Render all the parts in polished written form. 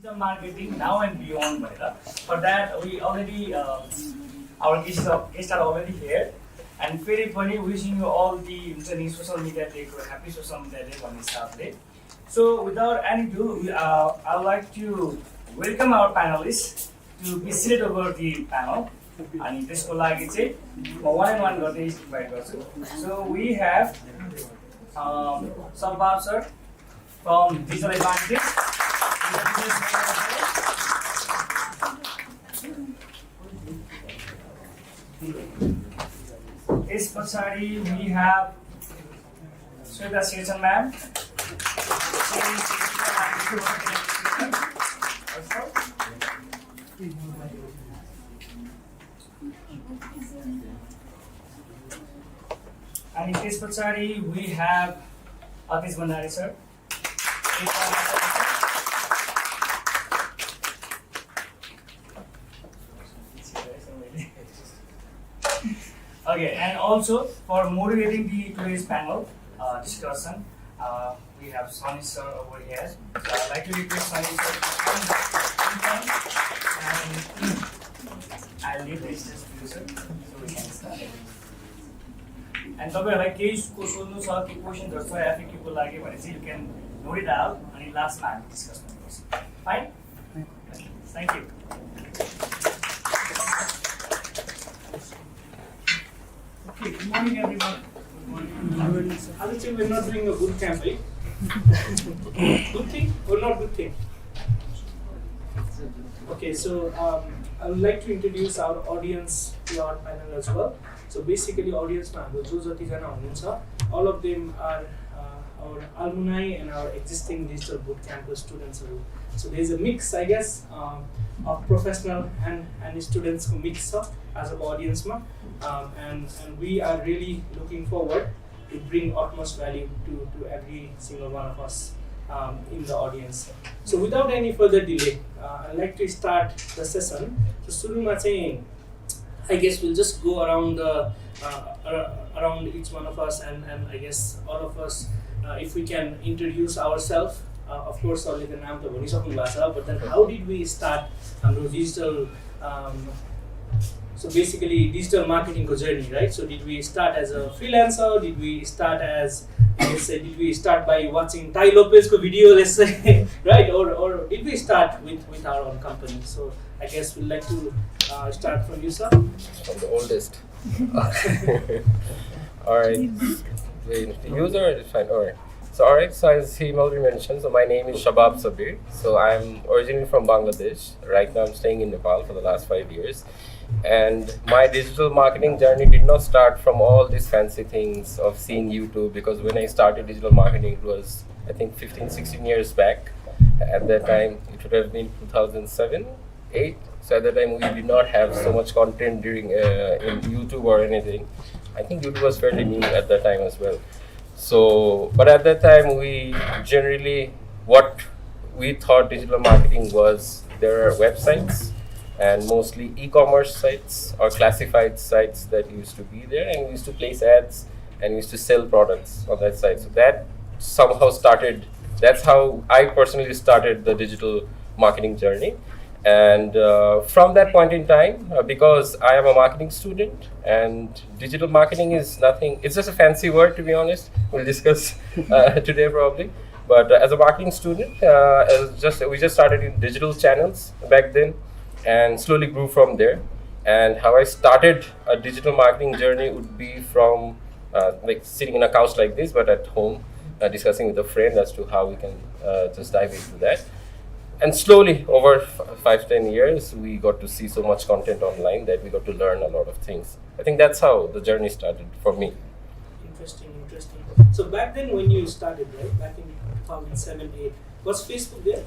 digital marketing now and beyond. For that, we already our guests are already here, and very funny wishing you all the social media day, happy social media day on this Saturday. So without any ado, I would like to welcome our panelists to be seated over the panel. And this will like it's one and one got invite also. So we have Shabab sir from Digital Advantage. Is Pasari, we have Shweta Sherchan ma'am. And in this Pasari, we have 𝐼𝐻𝐻 sir. Okay, and also for moderating the today's panel discussion, we have Sonish sir over here. So I'd like to request Sonish sir to come and I'll leave this just to you sir, so we can start. And तपाईँहरूलाई केही सोध्नु छ के क्वेशनहरु छ या फिर केको लागि भने चाहिँ you can note it out अनि लास्टमा हामी डिस्कस गर्नुपर्छ. Fine? Thank you. Okay, good morning everyone. Good morning. I would say we're not doing a boot camp, right? Good thing or not good thing? Okay, so I would like to introduce our audience to our panel as well. So basically, audience ma jo jati jana hunनुहुन्छ, all of them are our alumni and our existing digital boot campus students. So there is a mix, I guess, of professional and students who mix up as an audience ma, and we are really looking forward to bring utmost value to every single one of us in the audience. So without any further delay, I'd like to start the session. So suruma chahi I guess we'll just go around around each one of us, and I guess all of us, if we can introduce ourselves. Of course, all the naam to bhanisaknu bhako cha, but then how did we start हाम्रो digital so basically digital marketing journey, right? So did we start as a freelancer? Did we start as, let's say, did we start by watching Tai Lopez's video, let's say, right? Or did we start with our own company? So I guess we'd like to start from you, sir. From the oldest. Alright. The user is fine. Alright. So as he already mentioned, so my name is Shabab Sabbir. So I'm originally from Bangladesh. Right now I'm staying in Nepal for the last 5 years. And my digital marketing journey did not start from all these fancy things of seeing YouTube, because when I started digital marketing, it was, I think, 15-16 years back. At that time, it would have been 2007-8. So at that time, we did not have so much content during in YouTube or anything. I think YouTube was fairly new at that time as well. So, but at that time, we generally, what we thought digital marketing was, there are websites and mostly e-commerce sites or classified sites that used to be there, and we used to place ads and we used to sell products on that site. So that somehow started, that's how I personally started the digital marketing journey. And from that point in time, because I am a marketing student and digital marketing is nothing, it's just a fancy word, to be honest. We'll discuss today probably. But as a marketing student, we just started in digital channels back then and slowly grew from there. And how I started a digital marketing journey would be from like sitting in a couch like this, but at home, discussing with a friend as to how we can just dive into that. And slowly, over 5-10 years, we got to see so much content online that we got to learn a lot of things. I think that's how the journey started for me. Interesting. So back then when you started, right, back in 2007-8, was Facebook there?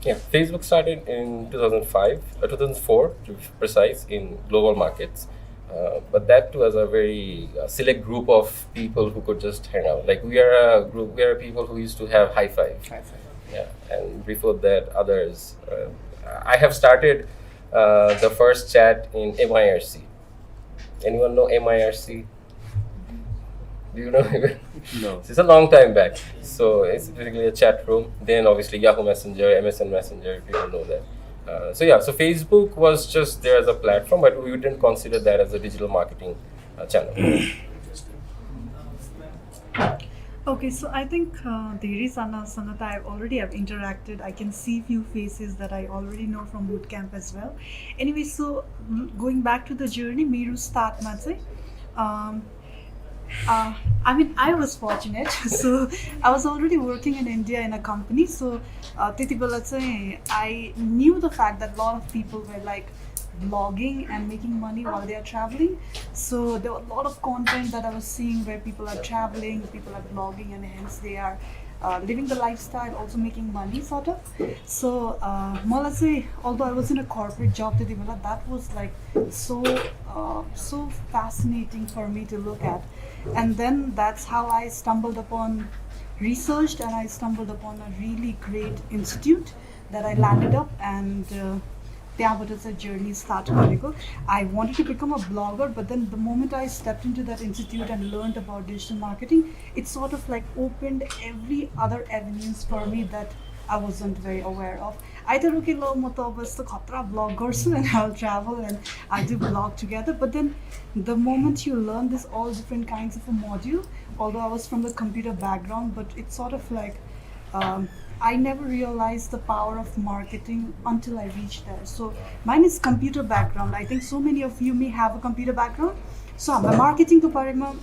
Yeah, Facebook started in 2004 to be precise, in global markets. But that too as a very select group of people who could just hang out. Like we are people who used to have high five. Yeah, and before that, others. I have started the first chat in MIRC. Anyone know MIRC? Do you know? No. It's a long time back. So it's basically a chat room. Then obviously Yahoo Messenger, MSN Messenger, people know that. So Facebook was just there as a platform, but we didn't consider that as a digital marketing channel. Okay, so I think Sangat, I already have interacted. I can see few faces that I already know from bootcamp as well. Anyway, so going back to the journey, Miru start ma chai, I mean, I was fortunate. So I was already working in India in a company. So त्यति बेला चाहिँ I knew the fact that a lot of people were like vlogging and making money while they are traveling. So there were a lot of content that I was seeing where people are traveling, people are vlogging, and hence they are living the lifestyle, also making money sort of. So मलाई चाहिँ, although I was in a corporate job त्यति बेला, that was like so fascinating for me to look at. And then that's how I stumbled upon, researched, and I stumbled upon a really great institute that I landed up, and त्यहाँबाट चाहिँ journey start गरेको. I wanted to become a blogger, but then the moment I stepped into that institute and learned about digital marketing, it sort of like opened every other avenues for me that I wasn't very aware of. Either okay, lo म त अब यस्तो खतरा blog गर्छु and I'll travel and I'll do blog together. But then the moment you learn this all different kinds of a module, although I was from the computer background, but it's sort of like I never realized the power of marketing until I reached there. So mine is computer background. I think so many of you may have a computer background. So the marketing ko barema,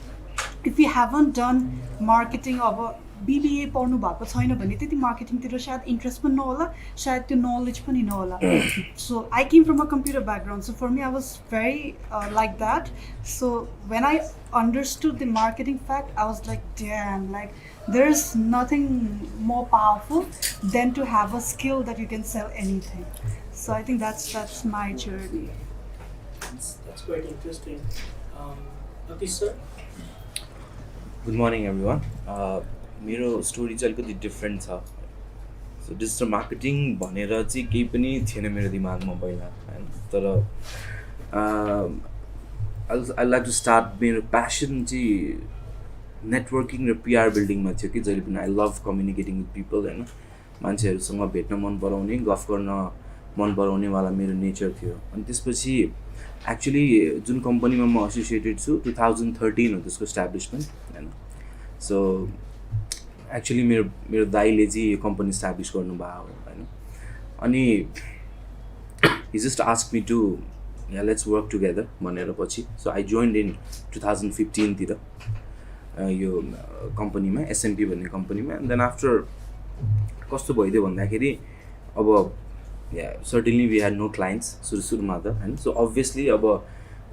if you haven't done marketing of a BBA पढ्नु भएको छैन भने त्यति मार्केटिङतिर सायद interest पनि नहोला, सायद त्यो नलेज पनि नहोला. So I came from a computer background, so for me I was very like that. So when I understood the marketing fact, I was like, damn, like there's nothing more powerful than to have a skill that you can sell anything. So I think that's my journey. That's quite interesting. Atish sir? Good morning everyone. मेरो story चाहिँ अलिकति different छ. So digital marketing भनेर चाहिँ केही पनि थिएन मेरो दिमागमा पहिला हैन. तर आई लाइक टु स्टार्ट, मेरो प्यासन चाहिँ नेटवर्किङ र पिआर बिल्डिङमा थियो कि जहिले पनि. I love communicating with people हैन. मान्छेहरूसँग भेट्न मन पराउने, गफ गर्न मन पराउनेवाला मेरो नेचर थियो. अनि त्यसपछि एक्चुअली जुन कम्पनीमा म एसोसिएटेड छु 2013 हो त्यसको इस्टाब्लिसमेन्ट हैन. सो एक्चुअली मेरो दाइले चाहिँ यो कम्पनी इस्टाब्लिस गर्नुभयो हैन. अनि he just asked me to let's work together भनेर पछि. सो आई जोइन्ड इन 2015 तिर यो कम्पनीमा, SMP भन्ने कम्पनीमा. एन्ड देन आफ्टर कस्तो भइदियो भन्दाखेरि अब certainly we had no clients सुरुमा त हैन. सो अभियसली अब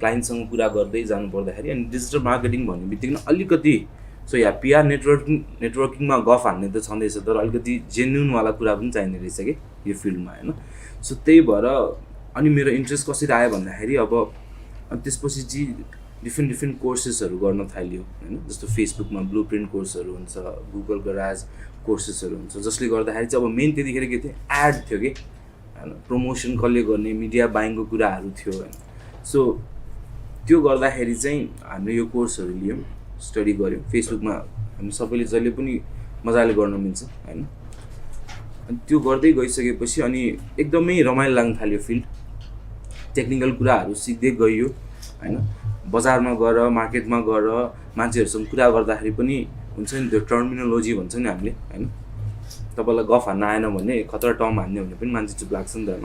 क्लाइन्टसँग कुरा गर्दै जानु पर्दाखेरि अनि डिजिटल मार्केटिङ भन्ने बित्तिकै अलिकति सो पिआर नेटवर्किङमा गफ हान्ने त छँदैछ, तर अलिकति जेन्युनवाला कुरा पनि चाहिने रहेछ कि यो फिल्डमा हैन. सो त्यही भएर अनि मेरो इन्ट्रेस्ट कसरी आयो भन्दाखेरि अब त्यसपछि चाहिँ डिफ्रेन्ट कोर्सेसहरू गर्न थाल्यो हैन. जस्तो फेसबुकमा ब्लु प्रिन्ट कोर्सहरू हुन्छ, गुगल गराज कोर्सेसहरू हुन्छ, जसले गर्दाखेरि चाहिँ अब मेन त्यतिखेर के थियो, एड थियो कि हैन. प्रमोसन कसले गर्ने, मिडिया बाइङको कुराहरू थियो हैन. सो त्यो गर्दाखेरि चाहिँ हामीले यो कोर्सहरू लियौँ, स्टडी गऱ्यौँ. फेसबुकमा हामी सबैले जसले पनि मजाले गर्न मिल्छ हैन. अनि त्यो गर्दै गइसकेपछि अनि एकदमै रमाइलो लाग्न थाल्यो फिल्ड. टेक्निकल कुराहरू सिक्दै गइयो हैन. बजारमा गएर, मार्केटमा गएर मान्छेहरूसँग कुरा गर्दाखेरि पनि हुन्छ नि त्यो टर्मिनोलोजी भन्छ नि हामीले हैन. तपाईँलाई गफ हान्न आएन भने खतरा टर्म हान्ने भने पनि मान्छे चुप लाग्छ नि त हैन.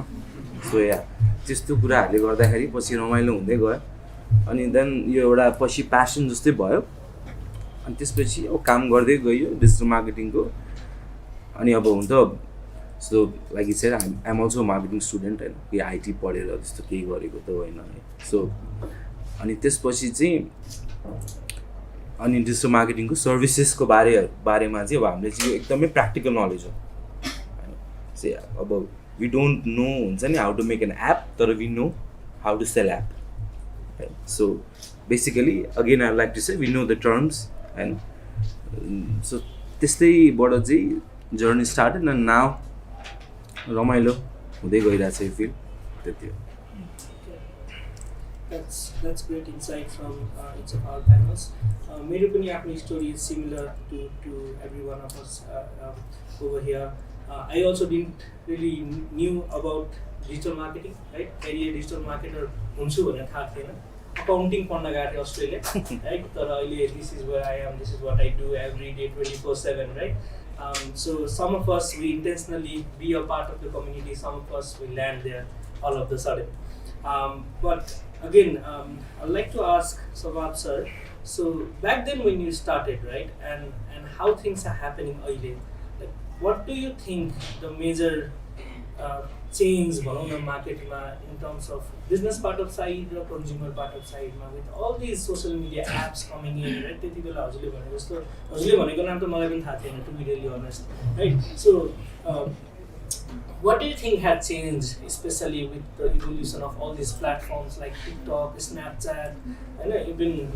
सो त्यस्तो कुराहरूले गर्दाखेरि पछि रमाइलो हुँदै गयो. अनि देन यो एउटा पछि प्यासन जस्तै भयो. अनि त्यसपछि अब काम गर्दै गयो डिजिटल मार्केटिङको. अनि अब हुन त so like you said I am also marketing student हैन. कि आइटी पढेर त्यस्तो केही गरेको त होइन है. सो अनि त्यसपछि चाहिँ अनि डिजिटल मार्केटिङको सर्भिसेसको बारेमा चाहिँ अब हामीले चाहिँ एकदमै प्र्याक्टिकल नलेज हो हैन. सो अब वी डोन्ट नो हुन्छ नि how to make an app, तर we know how to sell app. So basically again I like to say we know the terms हैन. सो त्यस्तैबाट चाहिँ जर्नी स्टार्टेड एन्ड नाउ रमाइलो हुँदै गइरहेको छ यो फिल्ड. त्यति हो. That's great insight from each of our panels. मेरो पनि आफ्नो story is similar to every one of us over here. I also didn't really knew about digital marketing, right? Career digital marketer हुन्छु भनेर थाहा थिएन. Accounting पढ्न गएको थिएँ अस्ट्रेलिया, right? तर अहिले this is where I am, this is what I do every day 24/7, right? So some of us we intentionally be a part of the community, some of us we land there all of the sudden. But again, I'd like to ask Shabab sir, so back then when you started, right, and how things are happening early, like what do you think the major change भनौँ न मार्केटमा in terms of business part of side र consumer part of side मा with all these social media apps coming in, right? त्यति बेला हजुरले भनेको जस्तो हजुरले भनेको नाम त मलाई पनि थाहा थिएन, to be really honest, right? So what do you think had changed, especially with the evolution of all these platforms like TikTok, Snapchat, and even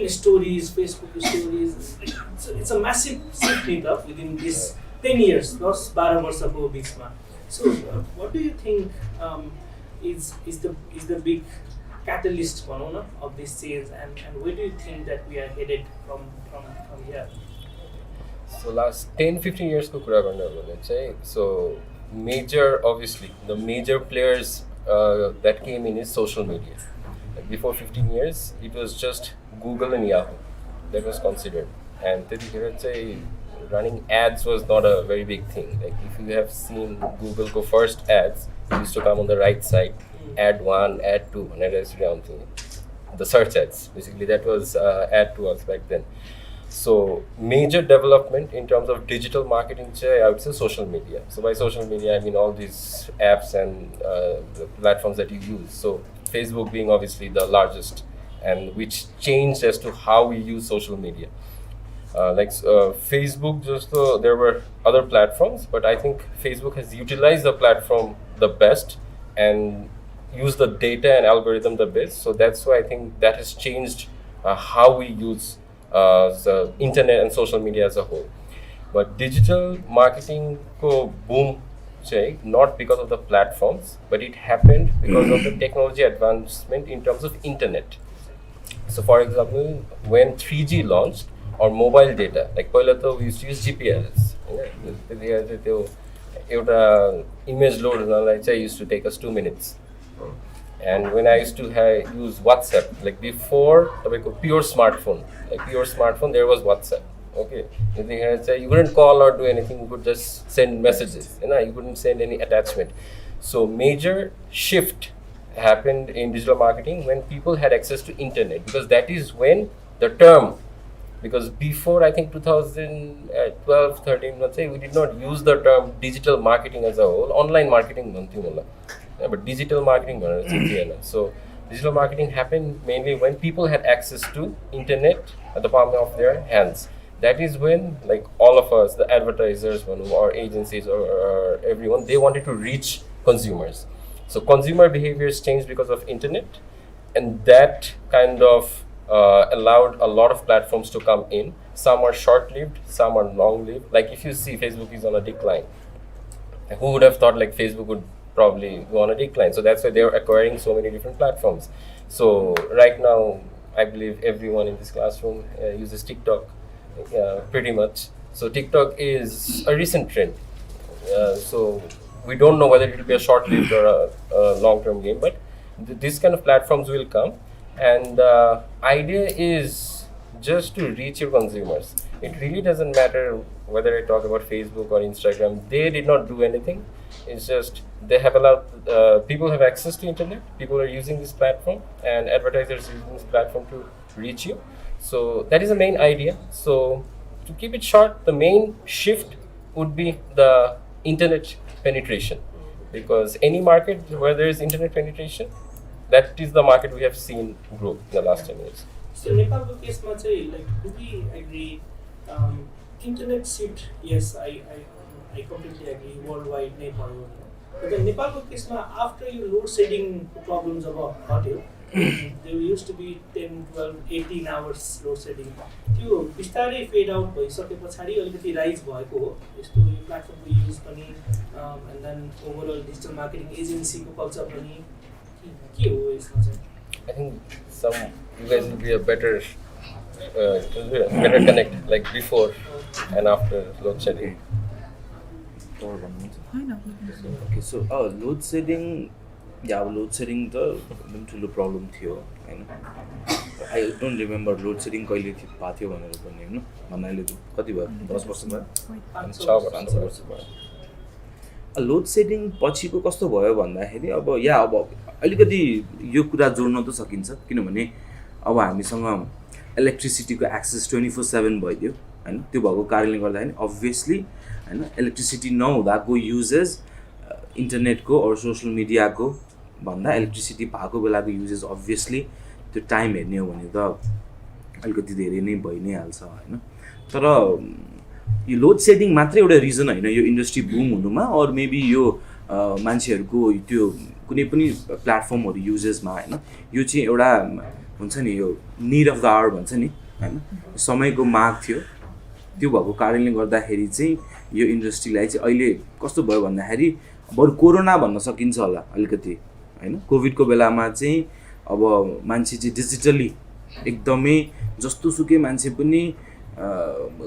stories, Facebook stories? It's a massive shift within this 10 years, 12 वर्षको बिचमा. So what do you think is the big catalyst भनौँ न of this change, and where do you think that we are headed from here? So last 10-15 years को कुरा गर्ने हो भने चाहिँ, so obviously the major players that came in is social media. Like before 15 years it was just Google and Yahoo that was considered, and त्यतिखेर चाहिँ running ads was not a very big thing. Like if you have seen Google go first ads, it used to come on the right side, ad 1, ad 2, and the search ads. Basically that was ad to us back then. So major development in terms of digital marketing, I would say social media. So by social media I mean all these apps and the platforms that you use. So Facebook being obviously the largest, and which changed as to how we use social media. Facebook, there were other platforms, but I think Facebook has utilized the platform the best and used the data and algorithm the best. So that's why I think that has changed how we use the internet and social media as a whole. But digital marketing ko boom, not because of the platforms, but it happened because of the technology advancement in terms of internet. So for example, when 3G launched, or mobile data, like पहिला त we used to use GPS, त्यतिखेर चाहिँ त्यो एउटा image load हुनलाई चाहिँ used to take us 2 minutes. And when I used to use WhatsApp, like before तपाईँको pure smartphone, there was WhatsApp. Okay, त्यतिखेर चाहिँ you couldn't call or do anything, you could just send messages, you couldn't send any attachment. So major shift happened in digital marketing when people had access to internet, because that is when the term, because before I think 2012-13 let's say, we did not use the term digital marketing as a whole. Online marketing but digital marketing. So digital marketing happened mainly when people had access to internet at the palm of their hands. That is when, like all of us, the advertisers or agencies or everyone, they wanted to reach consumers. So consumer behaviors changed because of internet, and that kind of allowed a lot of platforms to come in. Some are short-lived, some are long-lived. Like if you see Facebook is on a decline, who would have thought like Facebook would probably go on a decline? So that's why they're acquiring so many different platforms. So right now, I believe everyone in this classroom uses TikTok, pretty much. So TikTok is a recent trend. So we don't know whether it will be a short-lived or a long-term game, but these kind of platforms will come. And the idea is just to reach your consumers. It really doesn't matter whether I talk about Facebook or Instagram. They did not do anything. It's just they have allowed people have access to internet. People are using this platform, and advertisers are using this platform to reach you. So that is the main idea. So to keep it short, the main shift would be the internet penetration, because any market where there is internet penetration, that is the market we have seen grow in the last 10 years. So Nepal's case, like, do we agree? Internet shift, yes, I completely agree. Worldwide, Nepal. But the Nepal's case, after you load shedding problems about audio, there used to be 10, 12, 18 hours load shedding. त्यो बिस्तारै fade out भइसके पछाडि अलिकति rise भएको हो यस्तो यो प्लेटफर्मको युज पनि and then overall digital marketing एजेन्सीको कल्चर पनि के हो यसमा चाहिँ? I think you guys will be a better connect like before and after load shedding. Okay so load shedding अब लोड सेडिङ त एकदम ठुलो प्रब्लम थियो होइन. I don't remember load shedding कहिले भएको थियो भनेर पनि होइन. भन्नाले कति भयो 10 वर्ष भयो 5-6 वर्ष भयो. लोड सेडिङ पछिको कस्तो भयो भन्दाखेरि अब अलिकति यो कुरा जोड्न त सकिन्छ किनभने अब हामीसँग इलेक्ट्रिसिटीको एक्सेस 24/7 भइदियो होइन. त्यो भएको कारणले गर्दाखेरि अभियसली होइन इलेक्ट्रिसिटी नहुँदाको युजेस इन्टरनेटको अरू सोसल मिडियाको भन्दा इलेक्ट्रिसिटी भएको बेलाको युजेस अभियसली त्यो टाइम हेर्ने हो भने त अलिकति धेरै नै भइ नै हाल्छ होइन. तर यो लोड सेडिङ मात्रै एउटा रिजन होइन यो इन्डस्ट्री बुम हुनुमा अर मेबी यो मान्छेहरूको त्यो कुनै पनि प्लेटफर्महरू युजेसमा होइन. यो चाहिँ एउटा हुन्छ नि यो निड अफ द आवर भन्छ नि होइन. समयको माग थियो. त्यो भएको कारणले गर्दाखेरि चाहिँ यो इन्डस्ट्रीलाई चाहिँ अहिले कस्तो भयो भन्दाखेरि बरु कोरोना भन्न सकिन्छ होला अलिकति होइन. कोभिडको बेलामा चाहिँ अब मान्छे चाहिँ डिजिटली एकदमै जस्तोसुकै मान्छे पनि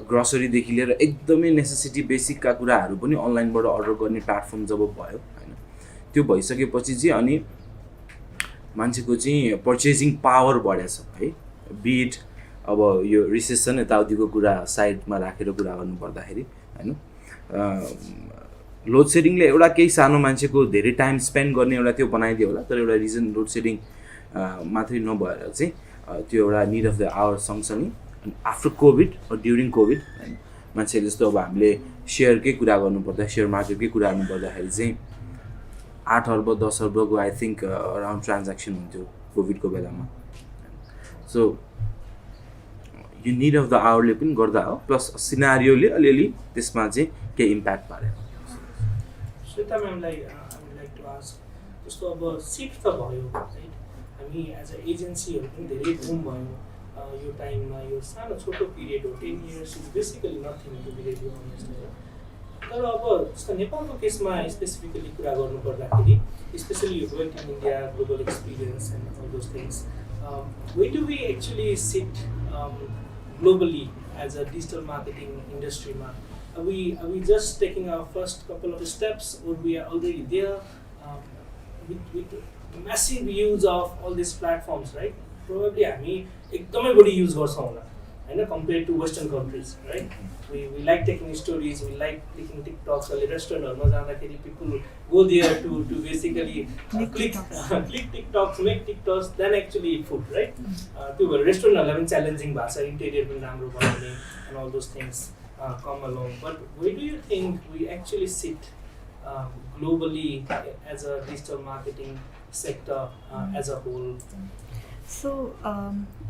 ग्रोसरीदेखि लिएर एकदमै नेसेसिटी बेसिकका कुराहरू पनि अनलाइनबाट अर्डर गर्ने प्लेटफर्म जब भयो होइन. त्यो भइसकेपछि चाहिँ अनि मान्छेको चाहिँ पर्चेजिङ पावर बढेछ है. बिट अब यो रिसेसन यताउतिको कुरा साइडमा राखेर कुरा गर्नु पर्दाखेरि होइन. लोड सेडिङले एउटा केही सानो मान्छेको धेरै टाइम स्पेन्ड गर्ने एउटा त्यो बनाइदियो होला. तर एउटा रिजन लोड सेडिङ मात्रै नभएर चाहिँ त्यो एउटा निड अफ द आवर सँगसँगै आफ्टर कोभिड ड्युरिङ कोभिड होइन. मान्छेले जस्तो अब हामीले सेयरकै कुरा गर्नुपर्दा सेयर मार्केटकै कुरा गर्नुपर्दाखेरि चाहिँ 8 अर्ब 10 अर्बको आई थिङ्क अराउन्ड ट्रान्ज्याक्सन हुन्थ्यो कोभिडको बेलामा. सो यो निड अफ द आवरले पनि गर्दा हो प्लस सिनारियोले अलिअलि त्यसमा चाहिँ केही इम्प्याक्ट पार्यो. श्वेता म्यामलाई I would like to ask जस्तो अब सिफ्ट त भयो राइट. हामी एज अ एजेन्सीहरू पनि धेरै बुम भयो यो टाइममा. यो सानो छोटो पिरियड हो 10 years is basically nothing to be ready honest. तर अब जस्तो नेपालको केसमा स्पेसिफिकली कुरा गर्नुपर्दाखेरि स्पेसली यो going in India global experience and all those things way do we actually sit globally as a digital marketing industry? Are we just taking our first couple of steps or we are already there with massive use of all these platforms, right? Probably हामी एकदमै बढी use गर्छौँ होला होइन compared to western countries, right? We like taking stories, we like taking TikToks. अहिले रेस्टुरेन्टहरुमा जाँदाखेरि people go there to basically click TikToks, make TikToks, then actually eat food, right? त्यो भएर रेस्टुरेन्टहरुलाई पनि च्यालेन्जिङ भएको छ. इन्टेरियर पनि राम्रो बनाउने and all those things come along. But where do you think we actually sit globally as a digital marketing sector as a whole? So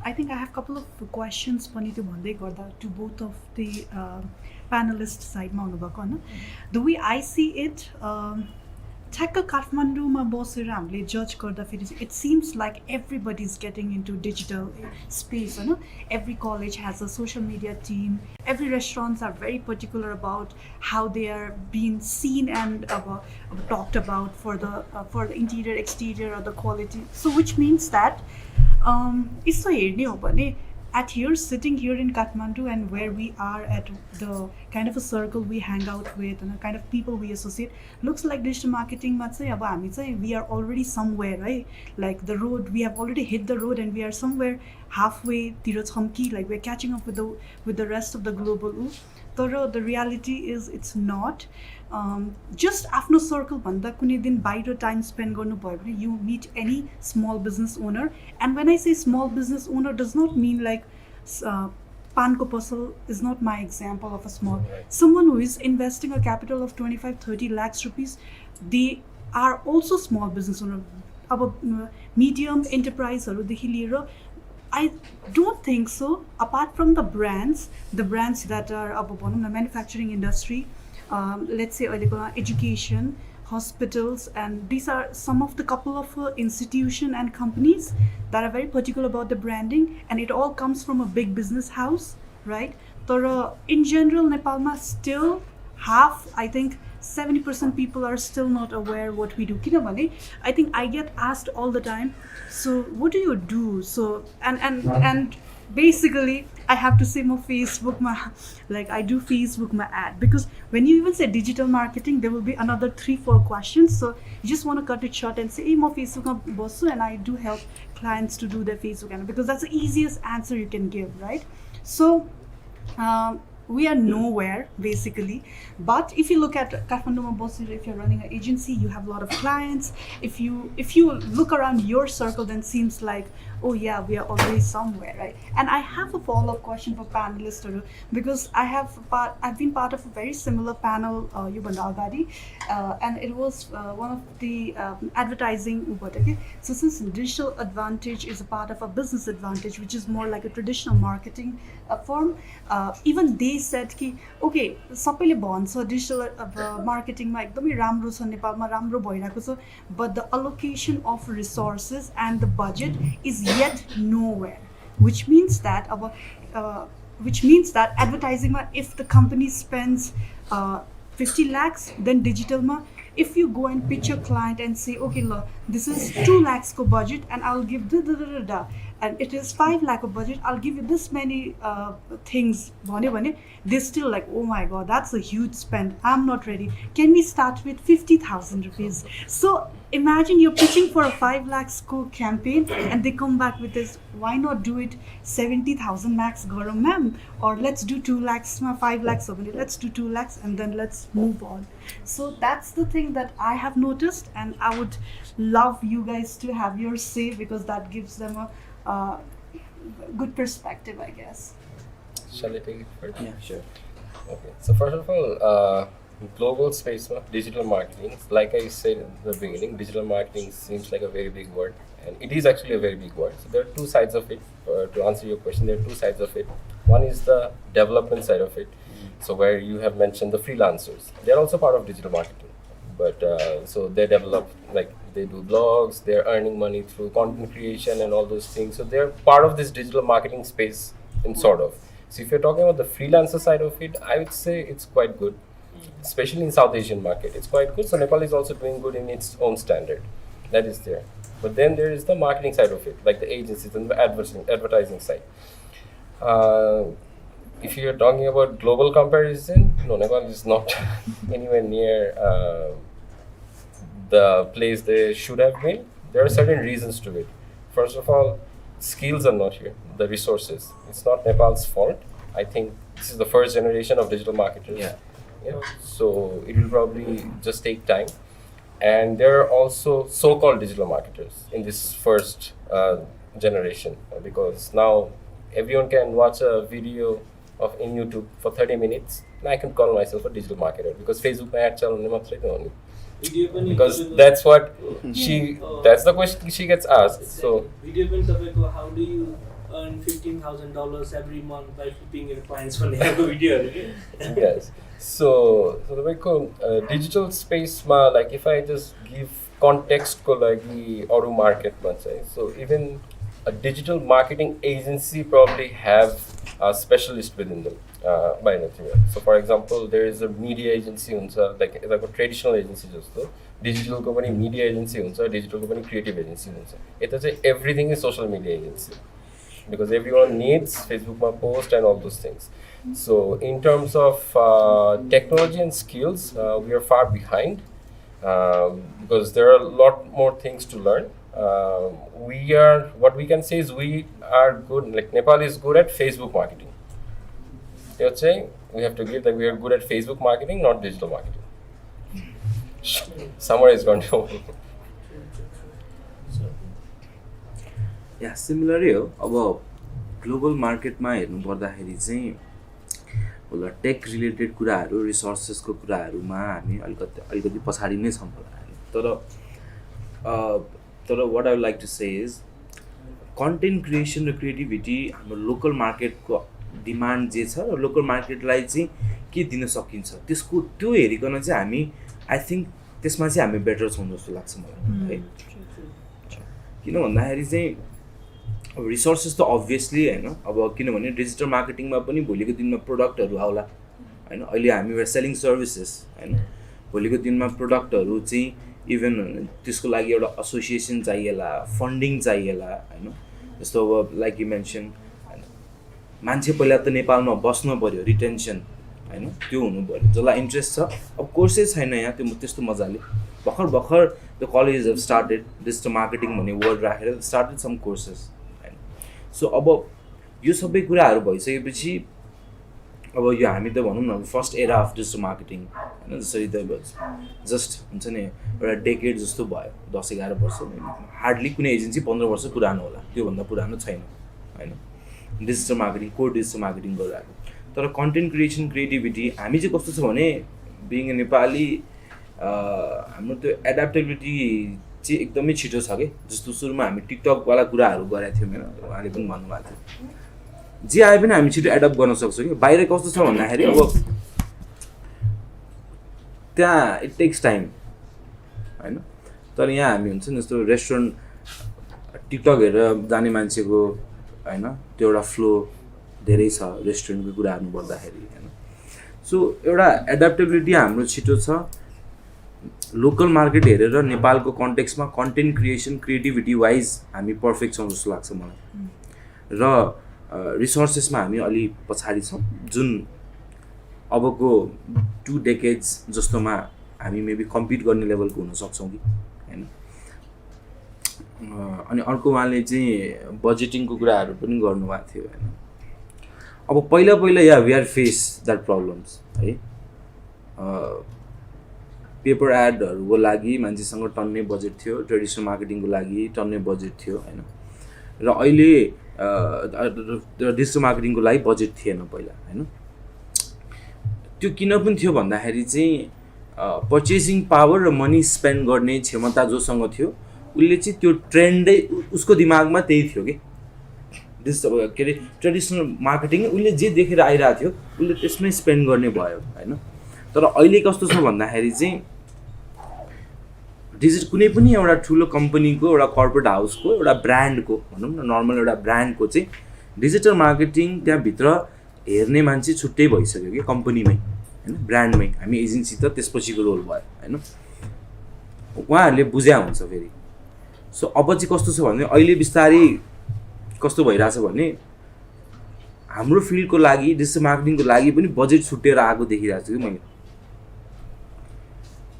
I think I have a couple of questions pani to bhandai garda to both of the panelist side ma hunu bhako हैन. The way I see it ठ्याक्क काठमाडौँमा बसेर हामीले जज गर्दाखेरि it seems like everybody is getting into digital space हैन. Every college has a social media team. Every restaurants are very particular about how they are being seen and talked about for the interior, exterior or the quality. So which means that यसो हेर्ने हो भने at here sitting here in Kathmandu and where we are at the kind of a circle we hang out with and the kind of people we associate looks like digital marketing ma chai aba hami chai we are already somewhere, right? Like the road, we have already hit the road and we are somewhere halfway tira chham ki, like we're catching up with the rest of the global. तर the reality is it's not. Just आफ्नो circle भन्दा कुनै दिन बाहिर time spend गर्नु भयो भने you meet any small business owner, and when I say small business owner does not mean like Panko Pasal is not my example of a small, someone who is investing a capital of 25-30 lakhs rupees, they are also small business owner. अब medium enterprise देखि लिएर I don't think so. Apart from the brands that are अब भनौँ न manufacturing industry, let's say education, hospitals, and these are some of the couple of institution and companies that are very particular about the branding, and it all comes from a big business house, right? तर in general Nepalma still half, I think 70% people are still not aware what we do. Kinabhane, I think I get asked all the time, so what do you do? So and basically I have to say my Facebook, like I do Facebook my ad, because when you even say digital marketing, there will be another 3-4 questions. So you just want to cut it short and say, hey, my Facebook bosu, and I do help clients to do their Facebook ad, because that's the easiest answer you can give, right? So we are nowhere basically. But if you look at Kathmandu bosu, if you're running an agency, you have a lot of clients. If you look around your circle, then seems like, oh yeah, we are already somewhere, right? And I have a follow-up question for panelists, because I've been part of a very similar panel, and it was one of the advertising. Okay? So since digital advantage is a part of a business advantage, which is more like a traditional marketing form, even they said कि okay, सबैले भन्छ digital marketing मा एकदमै राम्रो छ, नेपालमा राम्रो भइरहेको छ, but the allocation of resources and the budget is yet nowhere, which means that advertising ma, if the company spends 50 lakhs, then digital ma, if you go and pitch your client and say, okay, look, this is 2 lakhs ko budget and I'll give and it is 5 lakh of budget, I'll give you this many things, they're still like, oh my god, that's a huge spend, I'm not ready, can we start with 50,000 rupees? So imagine you're pitching for a 5 lakhs campaign and they come back with this, why not do it 70,000 max garam ma'am, or let's do 2 lakhs, 5 lakhs, let's do 2 lakhs and then let's move on. So that's the thing that I have noticed, and I would love you guys to have your say, because that gives them a good perspective, I guess. Shall I take it first? Yeah, sure. Okay. So first of all, global space, digital marketing. Like I said in the beginning, digital marketing seems like a very big word, and it is actually a very big word. So there are two sides of it. To answer your question, there are two sides of it. One is the development side of it. So where you have mentioned the freelancers, they're also part of digital marketing. But so they develop, like they do blogs, they're earning money through content creation and all those things. So they're part of this digital marketing space, in sort of. So if you're talking about the freelancer side of it, I would say it's quite good, especially in South Asian market. It's quite good. So Nepal is also doing good in its own standard. That is there. But then there is the marketing side of it, like the agencies and the advertising side. If you're talking about global comparison, no, Nepal is not anywhere near the place they should have been. There are certain reasons to it. First of all, skills are not here, the resources. It's not Nepal's fault. I think this is the first generation of digital marketers. Yeah. So it will probably just take time. And there are also so-called digital marketers in this first generation, because now everyone can watch a video in YouTube for 30 minutes, and I can call myself a digital marketer because Facebook ad channel. Because that's what that's the question she gets asked. So how do you earn $15,000 every month by keeping your clients when they have a video? Yes. So the way digital space ma, like if I just give context ko lagi auto market so even a digital marketing agency probably have a specialist within them. So for example, there is a media agency like a traditional agency digital company media agency digital company creative agency everything is social media agency, because everyone needs Facebook post and all those things. So in terms of technology and skills, we are far behind, because there are a lot more things to learn. What we can say is we are good, like Nepal is good at Facebook marketing. You're saying we have to give that we are good at Facebook marketing, not digital marketing. Somewhere is going to. Yeah, similarly, अब global मार्केटमा हेर्नु पर्दाखेरि चाहिँ होला tech related कुराहरू रिसोर्सेसको कुराहरूमा हामी अलिकति पछाडि नै छौँ होला तर what I would like to say is content creation र क्रिएटिभिटी हाम्रो लोकल मार्केटको डिमान्ड जे छ र लोकल मार्केटलाई चाहिँ के दिन सकिन्छ त्यसको त्यो हेरिकन चाहिँ हामी आई थिंक त्यसमा चाहिँ हामी बेटर छौँ जस्तो लाग्छ मलाई है किन भन्दाखेरि चाहिँ रिसोर्सेस त अभियसली हैन अब किनभने डिजिटल मार्केटिङमा पनि भोलिको दिनमा प्रोडक्टहरु आउला हैन अहिले हामी वर सेलिङ सर्भिसेस हैन भोलिको दिनमा प्रडक्टहरू चाहिँ इभन त्यसको लागि एउटा एसोसिएसन चाहिएला, फन्डिङ चाहिएला हैन। जस्तो अब लाइक यु मेन्सन हैन, मान्छे पहिला त नेपालमा बस्नु पर्यो, रिटेन्सन हैन, त्यो हुनु पर्यो, जसलाई इन्ट्रेस्ट छ। अब कोर्सेस छैन यहाँ त्यो त्यस्तो मजाले। भर्खर the college have started digital marketing भन्ने वर्ड राखेर स्टार्टेड सम कोर्सेस हैन। सो अब यो सबै कुराहरू भइसकेपछि अब यो हामी त भनौँ न first era of digital marketing हैन, जसरी त जस्ट हुन्छ नि एउटा डेकेड जस्तो भयो, 10-11 वर्ष। हार्डली कुनै एजेन्सी 15 वर्ष पुरानो होला, त्योभन्दा पुरानो छैन हैन digital marketing, core digital marketing गरिरहेको। तर कन्टेन्ट क्रिएसन, क्रिएटिभिटी हामी चाहिँ कस्तो छ भने बिङ ए नेपाली हाम्रो त्यो एडाप्टेबिलिटी चाहिँ एकदमै छिटो छ कि। जस्तो सुरुमा हामी टिकटकवाला कुराहरू गरेका थियौँ होइन, उहाँले पनि भन्नुभएको थियो, जे आए पनि हामी छिटो एडप्ट गर्न सक्छौँ कि। बाहिर कस्तो छ भन्दाखेरि अब त्यहाँ इट टेक्स टाइम होइन। तर यहाँ हामी हुन्छ नि जस्तो रेस्टुरेन्ट टिकटक हेरेर जाने मान्छेको होइन त्यो एउटा फ्लो धेरै छ रेस्टुरेन्टको कुरा गर्नु पर्दाखेरि होइन। सो एउटा एडाप्टेबिलिटी हाम्रो छिटो छ। लोकल मार्केट हेरेर नेपालको कन्टेक्स्टमा कन्टेन्ट क्रिएसन, क्रिएटिभिटी वाइज हामी पर्फेक्ट छौँ जस्तो लाग्छ मलाई। र रिसोर्सेसमा हामी अलि पछाडि छौँ, जुन अबको 2 डेकेड्स जस्तोमा हामी मेबी कम्पिट गर्ने लेभलको हुन सक्छौँ कि हैन। अनि अर्को उहाँले चाहिँ बजेटिङको कुराहरू पनि गर्नुभएको थियो हैन। अब पहिला या we are face that problems है। पेपर एडहरूको लागि मान्छेसँग टन्नै बजेट थियो, ट्रेडिसनल मार्केटिङको लागि टन्नै बजेट थियो हैन। र अहिले डिजिटल मार्केटिङको लागि बजेट थिएन पहिला हैन। त्यो किन पनि थियो भन्दाखेरि चाहिँ पर्चेसिङ पावर र मनी स्पेन्ड गर्ने क्षमता जोसँग थियो उसले चाहिँ त्यो ट्रेन्डै उसको दिमागमा त्यही थियो कि डिजिटल के अरे ट्रेडिसनल मार्केटिङ उसले जे देखेर आइरहेको थियो उसले त्यसमै स्पेन्ड गर्ने भयो हैन। तर अहिले कस्तो छ भन्दाखेरि चाहिँ कुनै पनि एउटा ठुलो कम्पनीको, एउटा कर्पोरेट हाउसको, एउटा ब्रान्डको भनौँ न नर्मल एउटा ब्रान्डको चाहिँ डिजिटल मार्केटिङ त्यहाँभित्र हेर्ने मान्छे छुट्टै भइसक्यो कि कम्पनीमै होइन, ब्रान्डमै। हामी एजेन्सी त त्यसपछिको रोल भयो होइन, उहाँहरूले बुझ्या हुन्छ फेरि। सो अब चाहिँ कस्तो छ भने अहिले बिस्तारै कस्तो भइरहेछ भने हाम्रो फिल्डको लागि डिजिटल मार्केटिङको लागि पनि बजेट छुटेर आएको देखिरहेको छु कि मैले।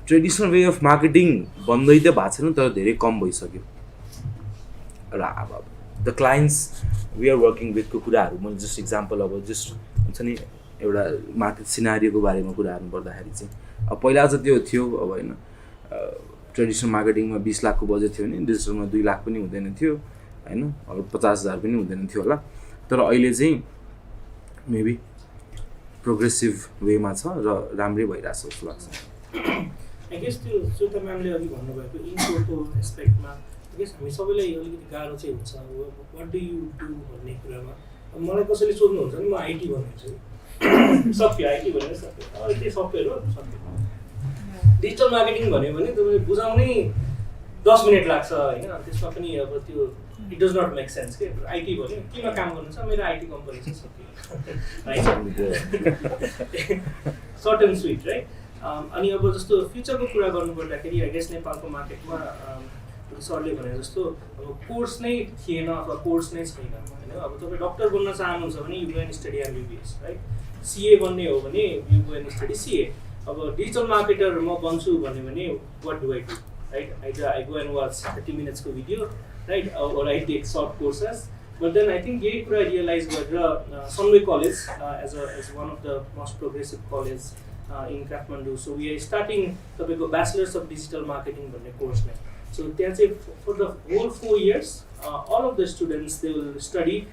ट्रेडिसनल वे अफ मार्केटिङ बन्दै त भएको छैन तर धेरै कम भइसक्यो। र अब the clients we are working विथको कुराहरू मैले जस्ट इक्जाम्पल अब जस्ट हुन्छ नि एउटा मार्केट सिनारियोको बारेमा कुरा गर्नु पर्दाखेरि चाहिँ अब पहिला चाहिँ त्यो थियो अब होइन, ट्रेडिसनल मार्केटिङमा 20 लाखको बजेट थियो भने डिजिटलमा 2 लाख पनि हुँदैन थियो होइन, अब 50,000 पनि हुँदैन थियो होला। तर अहिले चाहिँ मेबी प्रोग्रेसिभ वेमा छ र राम्रै भइरहेछ जस्तो लाग्छ। आई गेस त्यो श्वेता म्यामले अघि भन्नुभएको इन्ट्रोको एस्पेक्टमा आई गेस हामी सबैलाई अलिकति गाह्रो चाहिँ हुन्छ वाट डु यु डु भन्ने कुरामा। अब मलाई कसैले सोध्नुहुन्छ नि म आइटी भन्छु, सक्यो आइटी भनेर सक्यो, के सफ्टवेयर हो सक्यो। डिजिटल मार्केटिङ भन्यो भने तपाईँले बुझाउनै 10 मिनट लाग्छ होइन, त्यसमा पनि अब त्यो it does not make sense के। आइटी भन्यो केमा काम गर्नुहुन्छ, मेरो आइटी कम्पनी चाहिँ सक्यो सर्ट एन्ड स्विट राइट। अनि अब जस्तो फ्युचरको कुरा गर्नुपर्दाखेरि आई गेस नेपालको मार्केटमा सरले भने जस्तो अब कोर्स नै थिएन अथवा कोर्स नै छैन होइन। अब तपाईँ डक्टर बन्न चाहनुहुन्छ भने you go and study MBBS right, सिए बन्ने हो भने यु गो एन्ड स्टडी सिए। अब डिजिटल मार्केटर म बन्छु भन्यो भने what do I do right, I go and watch 30 मिनट्सको भिडियो राइट, और I take short courses. But then I think यही कुरा रियलाइज गरेर Sunway college as one of the most progressive college in Kathmandu. So we are starting the Bachelor's of Digital Marketing course now. So for the whole 4 years, all of the students they will study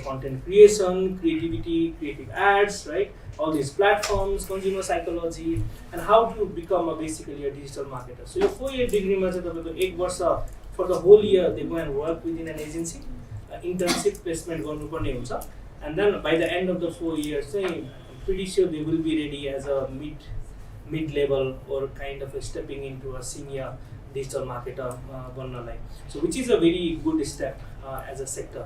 content creation, creativity, creative ads, right? All these platforms, consumer psychology, and how to become basically a digital marketer. So your 4-year degree ma cha 1 varsha for the whole year they go and work within an agency, internship placement garnu parne huncha, and then by the end of the 4 years pretty sure they will be ready as a mid-level or kind of a stepping into a senior digital marketer bannalai. So which is a very good step as a sector.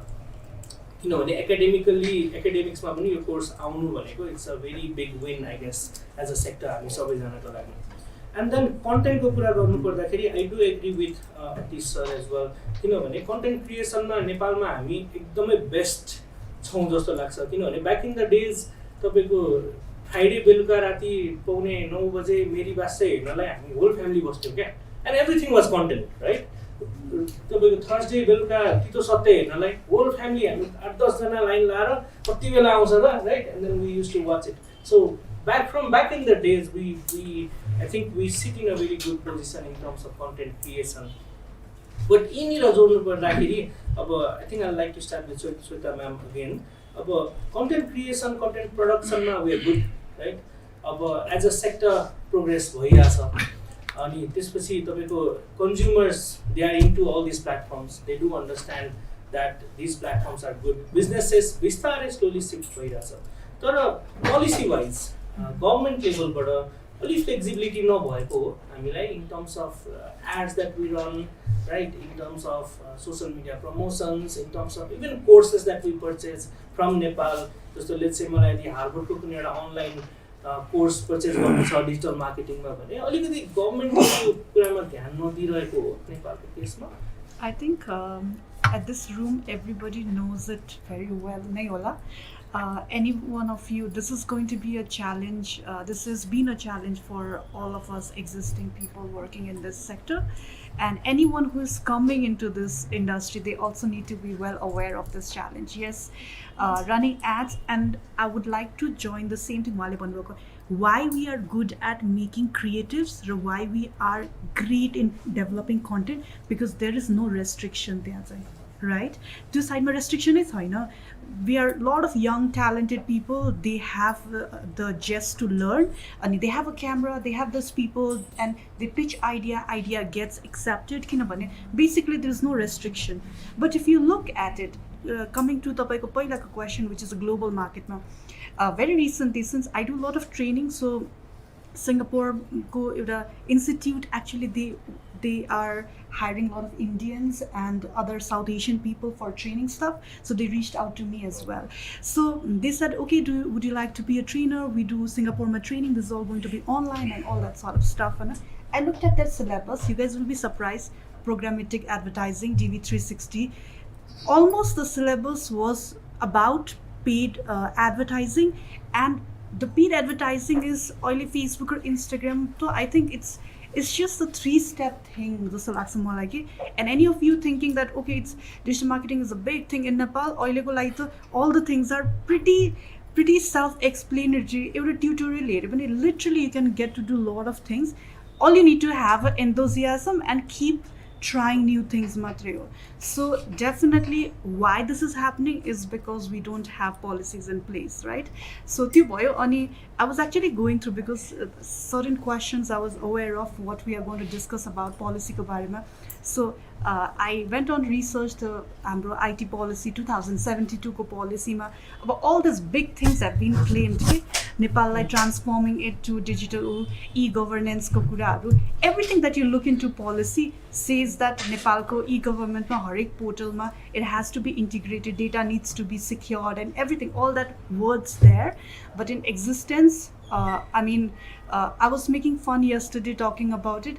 You know, academics ma pani yo course aunu bhaneko it's a very big win I guess as a sector हामी सबैजनाको लागि. And then कन्टेन्टको कुरा गर्नुपर्दाखेरि I do agree with this sir as well किनभने content क्रिएसनमा नेपालमा हामी एकदमै बेस्ट छौँ जस्तो लाग्छ किनभने ब्याक इन द डेज तपाईँको फ्राइडे बेलुका राति 9:15 बजे मेरी बास चाहिँ हेर्नलाई हामी होल फ्यामिली बस्थ्यौँ क्या and everything was content right तपाईँको थर्सडे बेलुका तितो सत्य हेर्नलाई होल फ्यामिली हामी 8-10 जना लाइन लाएर कति बेला आउँछ र right and then we use to watch it so back in the days I think we sit in a very good position in terms of content creation. But यिनीहरु जोड्नु पर्दाखेरि अब I think I'd like to start with Shweta ma'am again. अब content creation, content production मा we are good, right? अब as a sector progress भइराछ अनि त्यसपछि तपाईको consumers they are into all these platforms. They do understand that these platforms are good. Businesses बिस्तारै slowly shift भइराछ. तर policy wise government लेभलबाट अलिक flexibility नभएको हो हामीलाई in terms of ads that we run right in terms of social media promotions in terms of even courses that we purchase from Nepal जस्तो let's से मलाई यदि हार्वर्डको कुनै एउटा अनलाइन कोर्स पर्चेज गर्नु छ डिजिटल मार्केटिङमा भने अलिकति गभर्नमेन्टले यो कुरामा ध्यान नदिरहेको हो नेपालको केसमा I think at this room everybody knows it very well. Nahi hola. Any one of you, this is going to be a challenge. This has been a challenge for all of us existing people working in this sector. And anyone who is coming into this industry, they also need to be well aware of this challenge. Yes, running ads, and I would like to join the same thing. Why we are good at making creatives, or why we are great in developing content, because there is no restriction there, right? To side my restriction is high, na. We are a lot of young talented people. They have the zest to learn, and they have a camera. They have those people, and they pitch idea gets accepted. Basically, there is no restriction. But if you look at it, coming to the question, which is a global market now. Very recently, since I do a lot of training, so Singapore institute actually they are hiring a lot of Indians and other South Asian people for training stuff. So they reached out to me as well. So they said, okay, would you like to be a trainer? We do Singapore training. This is all going to be online and all that sort of stuff. And I looked at that syllabus. You guys will be surprised. Programmatic advertising, DV360. Almost the syllabus was about paid advertising, and the paid advertising is oily Facebook or Instagram. So I think it's just a 3-step thing. And any of you thinking that okay, it's digital marketing is a big thing in Nepal, all the things are pretty self-explanatory. Every tutorial, literally you can get to do a lot of things. All you need to have enthusiasm and keep trying new things material. So definitely why this is happening is because we don't have policies in place, right? So I was actually going through, because certain questions I was aware of what we are going to discuss about policy ko barema. So I went on research the IT policy 2072 ko policy ma about all these big things have been claimed. Nepal like transforming it to digital e-governance ko kuraharu. Everything that you look into policy says that Nepal ko e-government ma harik portal ma it has to be integrated, data needs to be secured and everything, all that words there. But in existence, I was making fun yesterday talking about it.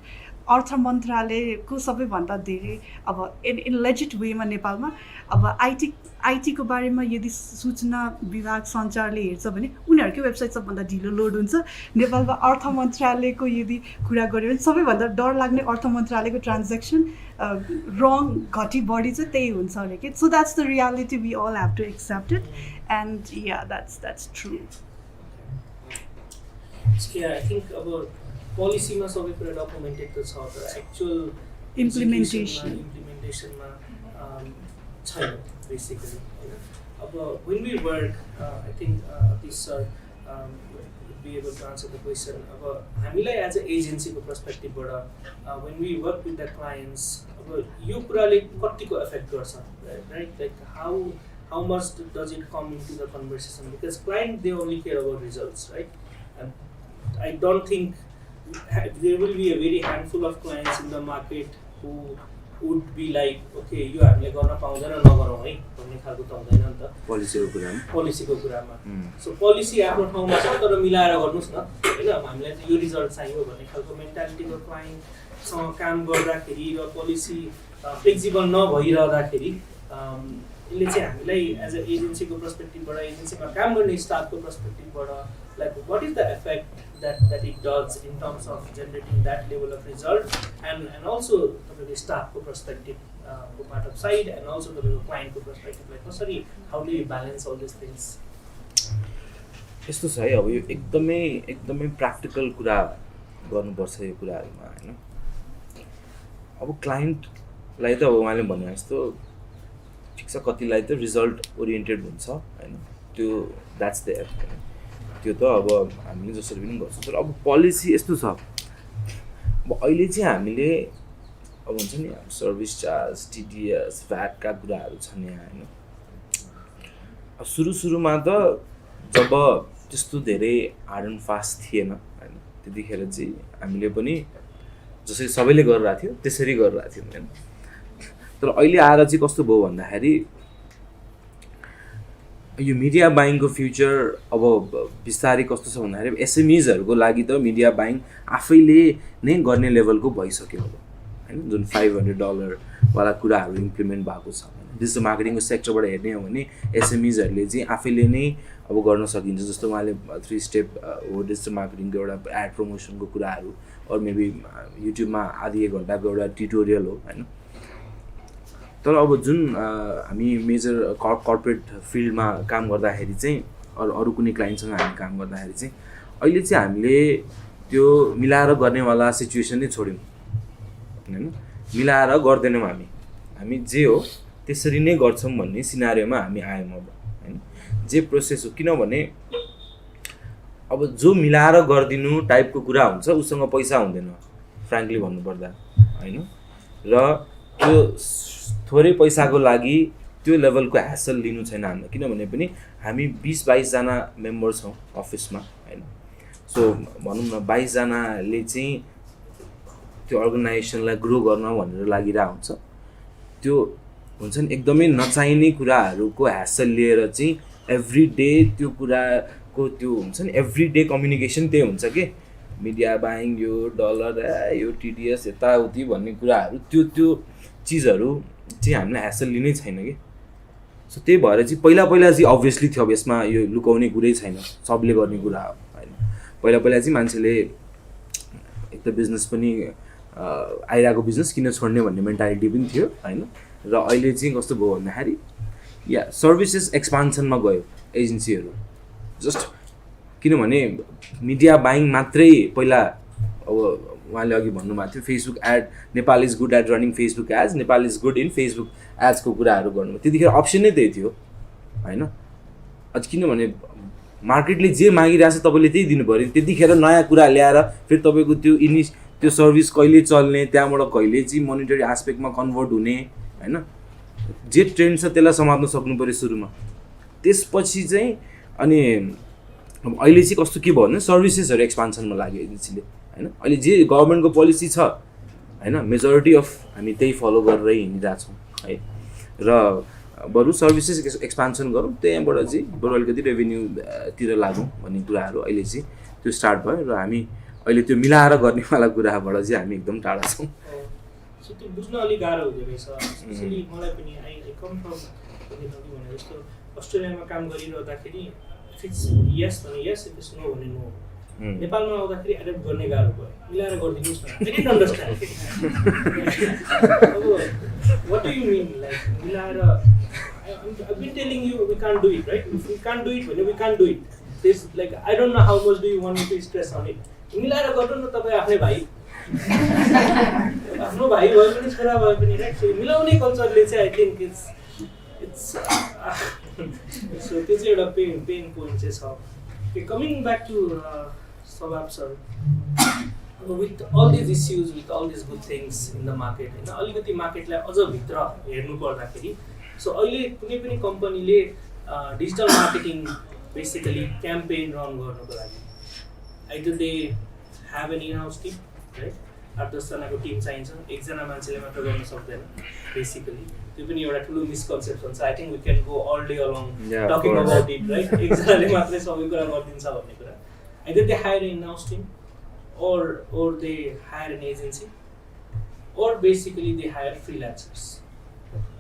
अर्थ मन्त्रालयको सबैभन्दा धेरै अब in legit वेमा नेपालमा अब आइटीको बारेमा यदि सूचना विभाग सञ्चारले हेर्छ भने उनीहरूकै वेबसाइट सबभन्दा ढिलो लोड हुन्छ. नेपालमा अर्थ मन्त्रालयको यदि कुरा गर्यो भने सबैभन्दा डर लाग्ने अर्थ मन्त्रालयको ट्रान्ज्याक्सन रङ घटी बढी चाहिँ त्यही हुन्छ अरे के. So that's the reality we all have to accept it and yeah that's true. I think अब पोलिसीमा सबै कुरा डकुमेन्टेड त छ तर एक्चुअल इम्प्लिमेन्टेसनमा छैन बेसिकली होइन. अब when we work, I think this sir would be able to answer the question. अब हामीलाई एज अ एजेन्सीको पर्सपेक्टिभबाट when we work with the clients, अब यो कुराले कतिको एफेक्ट गर्छ right, like how much does it come into the conversation, because client they only care about results, right? And I don't think there will be a very handful of clients in the market who would be like, okay, यो हामीले गर्न पाउँदैन नगरौँ है भन्ने खालको त हुँदैन नि त पोलिसीको कुरामा सो पोलिसी आफ्नो ठाउँमा छ तर मिलाएर गर्नुस् न हैन हामीलाई चाहिँ यो रिजल्ट चाहियो भन्ने खालको मेन्टालिटीको क्लाइन्टसँग काम गर्दाखेरि र पोलिसी फ्लेक्सिबल नभइरहँदाखेरि यसले चाहिँ हामीलाई एज अ एजेन्सीको पर्सपेक्टिभबाट एजेन्सीमा काम गर्ने स्टाफको पर्सपेक्टिभबाट like what is the effect that it does in terms of generating that level of result and also the staff perspective part of side and also the client perspective like sorry how do you balance all these things यस्तो छ है अब यो एकदमै practical कुरा गर्नुपर्छ यो कुराहरुमा हैन अब क्लाइन्टलाई त अब उहाँले भने जस्तो ठिक छ कतिलाई त रिजल्ट ओरिएन्टेड हुन्छ हैन त्यो द्याट्स देयर त्यो त अब हामीले जसरी पनि गर्छौँ तर अब पोलिसी यस्तो छ अब अहिले चाहिँ हामीले अब हुन्छ नि सर्भिस चार्ज टिडिएस भ्याटका कुराहरू छन् यहाँ हैन अब सुरुमा त जब त्यस्तो धेरै हार्ड एन्ड फास्ट थिएन हैन त्यतिखेर चाहिँ हामीले पनि जसरी सबैले गरिरहेको थियो त्यसरी गरिरहेको थियौँ हैन तर अहिले आएर चाहिँ कस्तो भयो भन्दाखेरि यो मिडिया बाइङको फ्युचर अब बिस्तारै कस्तो छ भन्दाखेरि एसएमइजहरुको लागि त मिडिया बाइङ आफैले नै गर्ने लेभलको भइसक्यो अब हैन जुन $500 वाला कुराहरु इम्प्लिमेन्ट भएको छ डिजिटल मार्केटिङको सेक्टरबाट हेर्ने हो भने एसएमइजहरुले चाहिँ आफैले नै अब गर्न सकिन्छ जस्तो उहाँले 3 स्टेप हो डिजिटल मार्केटिङको एउटा एड प्रमोसनको कुराहरु अर मेबी युट्युबमा आधी 1 घण्टाको एउटा ट्युटोरियल हो हैन तर अब जुन हामी मेजर कर्पोरेट फिल्डमा काम गर्दाखेरि चाहिँ अरु कुनै क्लाइन्टसँग हामी काम गर्दाखेरि चाहिँ अहिले चाहिँ हामीले त्यो मिलाएर गर्नेवाला सिचुएसन नै छोड्यौं हैन मिलाएर गर्दैनौं हामी जे हो त्यसरी नै गर्छौं भन्ने सिनारियोमा हामी आयौं अब हैन जे प्रोसेस हो किनभने अब जो मिलाएर गर्दिनु टाइपको कुरा हुन्छ उसँग पैसा हुँदैन फ्र्याङ्कली भन्नुपर्दा हैन र त्यो थोरै पैसाको लागि त्यो लेभलको ह्यासल लिनु छैन हामीले किनभने पनि हामी 20-22 जना मेम्बर छौं अफिसमा हैन सो भनौं न 22 जनाले चाहिँ त्यो अर्गनाइजेसनलाई ग्रो गर्न भनेर लागिरा हुन्छ त्यो हुन्छ नि एकदमै नचाहिने कुराहरुको ह्यासल लिएर चाहिँ एभ्री डे त्यो कुराको त्यो हुन्छ नि एभ्री डे कम्युनिकेसन त्यही हुन्छ के मिडिया बाइङ यो डलर यो टिडिएस यताउति भन्ने कुराहरु त्यो चीजहरु चाहिँ हामीलाई ह्यासल लिनै छैन के सो त्यही भएर चाहिँ पहिला चाहिँ अभियसली थियो अब यसमा यो लुकाउने कुरै छैन सबले गर्ने कुरा हो हैन पहिला चाहिँ मान्छेले एक त बिजनेस पनि आइराको बिजनेस किन छोड्ने भन्ने मेन्टालिटी पनि थियो हैन र अहिले चाहिँ कस्तो भयो भन्दाखेरि या सर्भिसेस एक्सपान्सनमा गयो एजेन्सीहरु जस्ट किनभने मिडिया बाइङ मात्रै पहिला अब उहाँले अघि भन्नुभएको थियो Facebook ad Nepal is good at running Facebook ads Nepal is good in Facebook एड्सको कुराहरु गर्नु त्यतिखेर अप्सन नै त्यही थियो हैन अझ किनभने मार्केटले जे मागिरहेछ तपाईले त्यही दिनु पर्यो त्यतिखेर नयाँ कुरा ल्याएर फेरि तपाईको त्यो सर्भिस कहिले चल्ने त्यहाँबाट कहिले चाहिँ मोनिटरी एस्पेक्टमा कन्भर्ट हुने हैन जे ट्रेन्ड छ त्यसलाई समात्न सक्नु पर्यो सुरुमा त्यसपछि चाहिँ अनि अहिले चाहिँ कस्तो के भयो भने सर्भिसेसहरु एक्सपान्सनमा लाग्यो एजेन्सीले हैन अहिले जे गभर्नमेन्टको पोलिसी छ हैन मेजोरिटी अफ हामी त्यही फलो गरेर हिँडिरा छौं है र बरु सर्भिसेस एक्सपान्सन गरौँ त्यहाँबाट चाहिँ बरु अलिकति रेभेन्यू तिर लागौँ भन्ने कुराहरु अहिले चाहिँ त्यो स्टार्ट भयो र हामी अहिले त्यो मिलाएर गर्नेवाला कुराबाट चाहिँ हामी एकदम टाढा छौं सो त्यो बुझ्न अलि गाह्रो हुँदै रहेछ स्पेशली मलाई पनि आई कम फ्रम भने जस्तो अस्ट्रेलियामा काम गरिरहँदाखेरि इफ इट्स यस भने यस इफ इट्स नो भने नो नेपालमा आउँदाखेरि एडप्ट गर्ने गाह्रो भयो मिलाएर गरिदिनुस् न आई डिडन्ट अन्डरस्ट्यान्ड अब what do you mean like मिलाएर I've been telling you we can't do it, right? If we can't do it, we can't do it. There's like I don't know how much do you want me to stress on it. मिलाएर गर्नु न तपाई आफ्नै भाइ आफ्नो भाइ भयो पनि छोरा भयो पनि राइट सो मिलाउने कल्चरले चाहिँ आई थिंक इट्स सो त्यो चाहिँ एउटा पेन पोइन्ट चाहिँ छ Okay, coming back to Shabab sir, with all these issues, with all these good things in the market, हैन अलिकति मार्केटलाई अझ भित्र हेर्नु पर्दाखेरि सो अहिले कुनै पनि कम्पनीले digital marketing basically campaign run गर्नको लागि either they have an in-house team, right? 8-10जनाको टिम चाहिन्छ, एकजना मान्छेले मात्र गर्न सक्दैन बेसिकली। त्यो पनि एउटा ठुलो मिसकन्सेप्सन छ। I think we can go all day along talking about it, right? एकजनाले मात्रै सबै कुरा गरिदिन्छ भन्ने कुरा। Either they hire an in-house team, or they hire an agency, or basically they hire freelancers.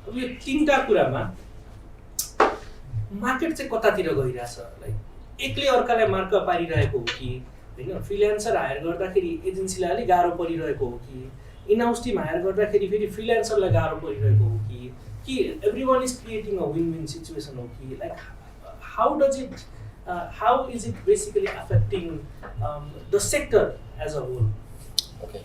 अब यो तीनटा कुरामा मार्केट चाहिँ कतातिर गइरहेछ? लाइक एकले अर्कालाई मार्क पारिरहेको हो कि हैन? फ्रिल्यान्सर हायर गर्दाखेरि एजेन्सीलाई अलिक गाह्रो परिरहेको हो कि इन-हाउस टिम हायर गर्दाखेरि फेरि फ्रिल्यान्सरलाई गाह्रो परिरहेको हो कि everyone is creating a win-win situation हो कि? Like how is it basically affecting the sector as a whole? Okay,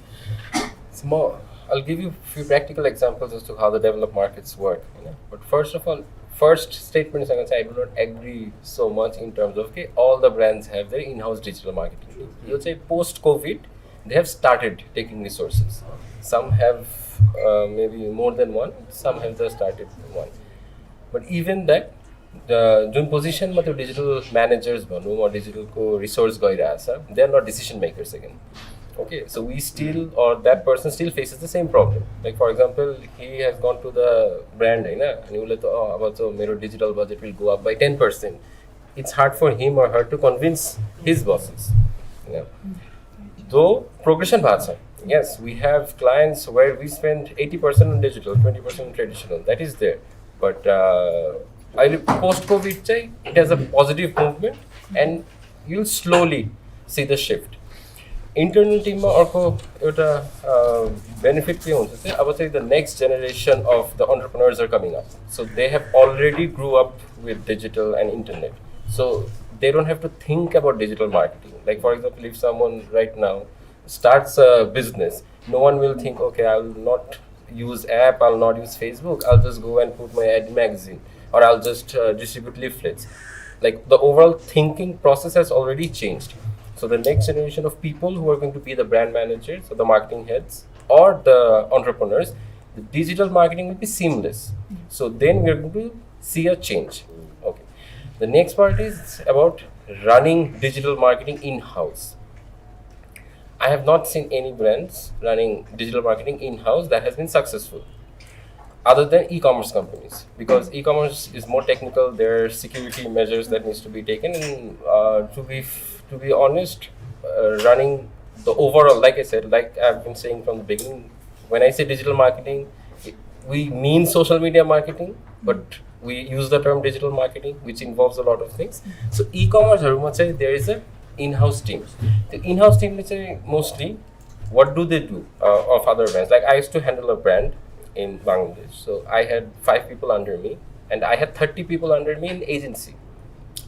so I'll give you a few practical examples as to how the developed markets work. But first of all, first statement is I can say I do not agree so much in terms of all the brands have their in-house digital marketing team. You would say post-COVID, they have started taking resources. Some have maybe more than one, some have just started one. But even that, जुन पोजिसनमा त्यो digital managers भनौँ or digital resource गइरहेछ, they are not decision makers again. Okay, so we still, or that person still faces the same problem. Like for example, he has gone to the brand, and he will say, my digital budget will go up by 10%. It's hard for him or her to convince his bosses. Though progression bhacha. Yes, we have clients where we spend 80% on digital, 20% on traditional. That is there. But post-COVID, it has a positive movement, and you'll slowly see the shift. Internal team अर्को एउटा benefit के हुन्छ चाहिँ अब चाहिँ the next generation of the entrepreneurs are coming up, so they have already grew up with digital and internet, so they don't have to think about digital marketing. Like for example, if someone right now starts a business, no one will think, okay, I will not use app, I'll not use Facebook, I'll just go and put my ad magazine, or I'll just distribute leaflets. Like the overall thinking process has already changed. So the next generation of people who are going to be the brand managers or the marketing heads or the entrepreneurs, the digital marketing will be seamless. So then we are going to see a change. Okay. The next part is about running digital marketing in-house. I have not seen any brands running digital marketing in-house that has been successful, other than e-commerce companies, because e-commerce is more technical. There are security measures that needs to be taken, and to be honest, running the overall, like I said, like I've been saying from the beginning, when I say digital marketing, we mean social media marketing, but we use the term digital marketing, which involves a lot of things. So e-commerce, there is a in-house team. The in-house team, mostly, what do they do of other brands? Like I used to handle a brand in Bangladesh, so I had 5 people under me, and I had 30 people under me in agency.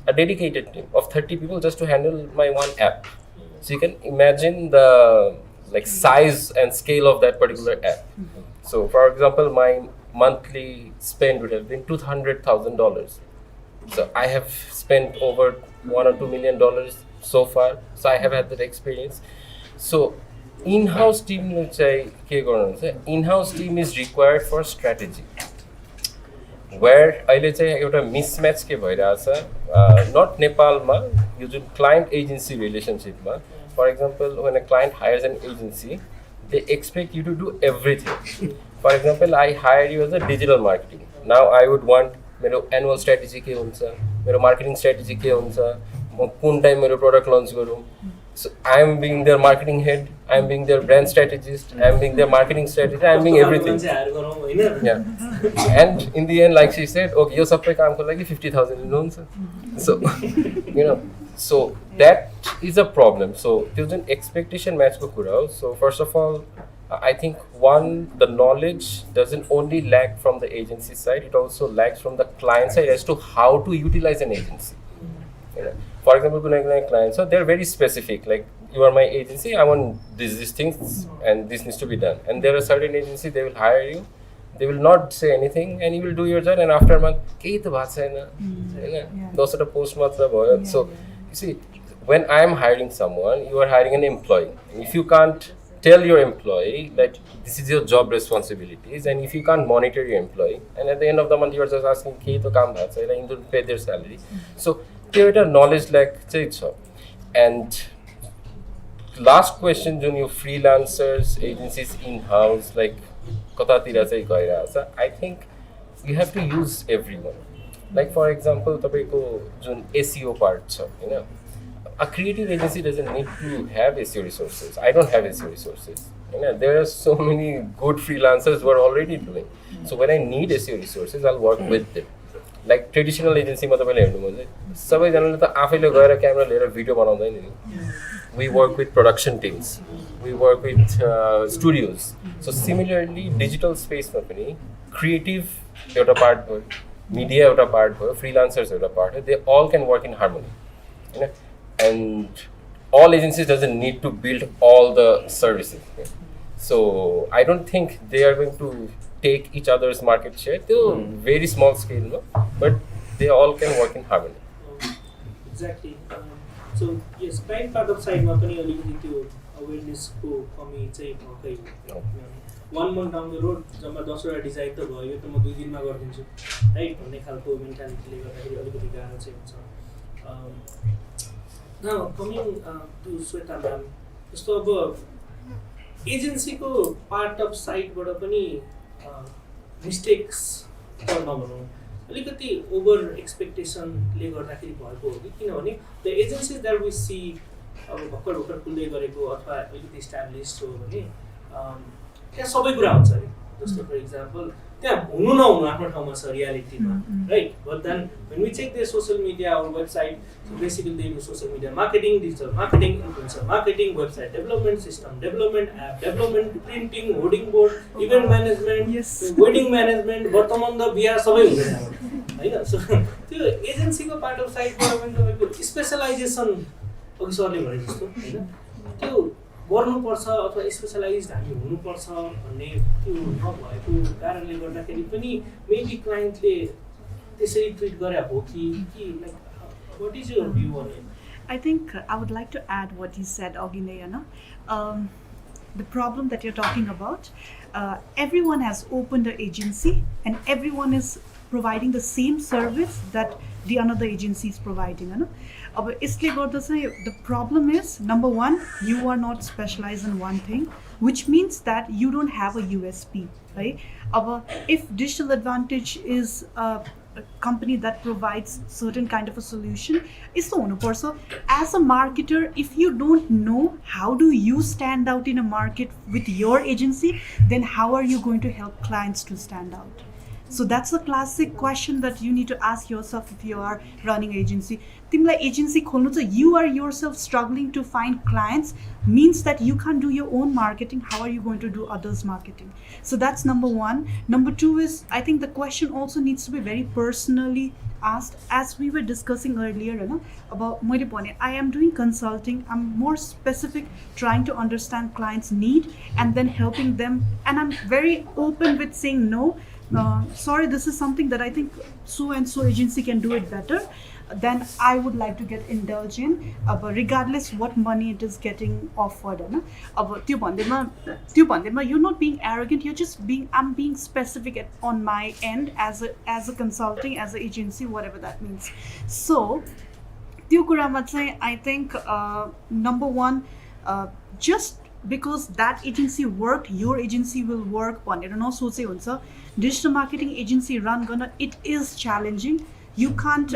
A dedicated team of 30 people just to handle my one app. So you can imagine the size and scale of that particular app. So for example, my monthly spend would have been $200,000. So I have spent over $1 or $2 million so far. So I have had that experience. So in-house team, in-house team is required for strategy. Where अहिले चाहिँ एउटा mismatch के भइरहेछ, not नेपालमा, यो जुन client agency relationship मा, for example, when a client hires an agency, they expect you to do everything. For example, I hire you as a digital marketing. Now I would want मेरो annual strategy के हुन्छ, मेरो marketing strategy के हुन्छ, म कुन time मेरो product launch गरौँ. So I am being their marketing head, I am being their brand strategist, I am being their marketing strategist, I am being everything. Yeah. And in the end, like she said, okay, yo sabai kaamko lagi 50,000 linuncha. So so that is a problem. So there's an expectation match ko kura ho. So first of all, I think the knowledge doesn't only lack from the agency side, it also lacks from the client side as to how to utilize an agency. For example, clients, so they're very specific. Like, you are my agency, I want these things, and this needs to be done. And there are certain agencies, they will hire you, they will not say anything, and you will do your job. And after a month, those are the post. So, you see, when I am hiring someone, you are hiring an employee. And if you can't tell your employee that this is your job responsibilities, and if you can't monitor your employee, and at the end of the month, you are just asking, and you don't pay their salary. So, knowledge like and last question जुन यो freelancers agencies in house like कतातिर चाहिँ गइरहेछ I think you have to use everyone. Like for example तपाईको जुन SEO part छ हैन, a creative agency doesn't need to have SEO resources. I don't have SEO resources. You know, there are so many good freelancers who are already doing. So when I need SEO resources, I'll work with them. Like traditional agency ma tapaile हेर्नु भने सबैजनाले त आफैले गएर camera लिएर video बनाउँदैन नि. We work with production teams. We work with studios. So similarly, digital space ma पनि creative एउटा part भयो, media एउटा part भयो, freelancers एउटा part हो. They all can work in harmony. You know? And all agencies doesn't need to build all the services. Okay? So I don't think they are going to take each other's market share to very small scale, no? But they all can work in harmony. Exactly. So yes, client part of side ma pani alikati त्यो awareness को कमी चाहिँ भकै हो. 1 month down the road जम्मा 10 वटा design त भयो, यो त म 2 दिनमा गरिदिन्छु है भन्ने खालको मेन्टालिटीले गर्दाखेरि अलिकति गाह्रो चाहिँ हुन्छ. Now coming to Shweta ma'am, जस्तो अब एजेन्सीको पार्ट अफ साइडबाट पनि मिस्टेक्स त नभनौँ अलिकति ओभर एक्सपेक्टेसनले गर्दाखेरि भएको हो कि, किनभने the agencies that we see अब भर्खर खुल्दै गरेको अथवा अलिकति इस्टाब्लिस्ड हो भने त्यहाँ सबै कुरा हुन्छ अरे. जस्तो फर इक्जाम्पल त्यहाँ हुनु नहुनु आफ्नो ठाउँमा छ रियालिटीमा, right? But then when we check the social media और website, basically they do social media marketing, digital marketing, influencer marketing, website development, system development, app development, printing, hoarding board, event management, wedding management, वर्तमान त बिहा सबै हुन्छ हैन. So त्यो एजेन्सीको part of साइडबाट पनि तपाईँको स्पेसलाइजेसन अघि सरले भने जस्तो हैन त्यो गर्नुपर्छ अथवा स्पेसलाइज्ड हामी हुनुपर्छ भन्ने त्यो नभएको कारणले गर्दाखेरि पनि मेबी क्लाइन्टले त्यसरी ट्रिट गरे हो कि like what is your view on it? I think I would like to add what you said, Ogine. The problem that you're talking about, everyone has opened an agency and everyone is providing the same service that the another agency is providing. The problem is, number one, you are not specialized in one thing, which means that you don't have a USP, right? If Digital Advantage is a company that provides certain kind of a solution, it's the owner. So as a marketer, if you don't know how do you stand out in a market with your agency, then how are you going to help clients to stand out? So that's the classic question that you need to ask yourself if you are running agency. Timla agency khulnu cha you are yourself struggling to find clients means that you can't do your own marketing. How are you going to do others' marketing? So that's number one. Number two is, I think the question also needs to be very personally asked, as we were discussing earlier about I am doing consulting. I'm more specific, trying to understand clients' need and then helping them, and I'm very open with saying no. Sorry, this is something that I think so and so agency can do it better. Then I would like to get indulged in, regardless what money it is getting offered. You're not being arrogant. You're just I'm being specific on my end as a consulting, as an agency, whatever that means. So, I think number one, just because that agency worked, your agency will work. Digital marketing agency run it is challenging. You can't,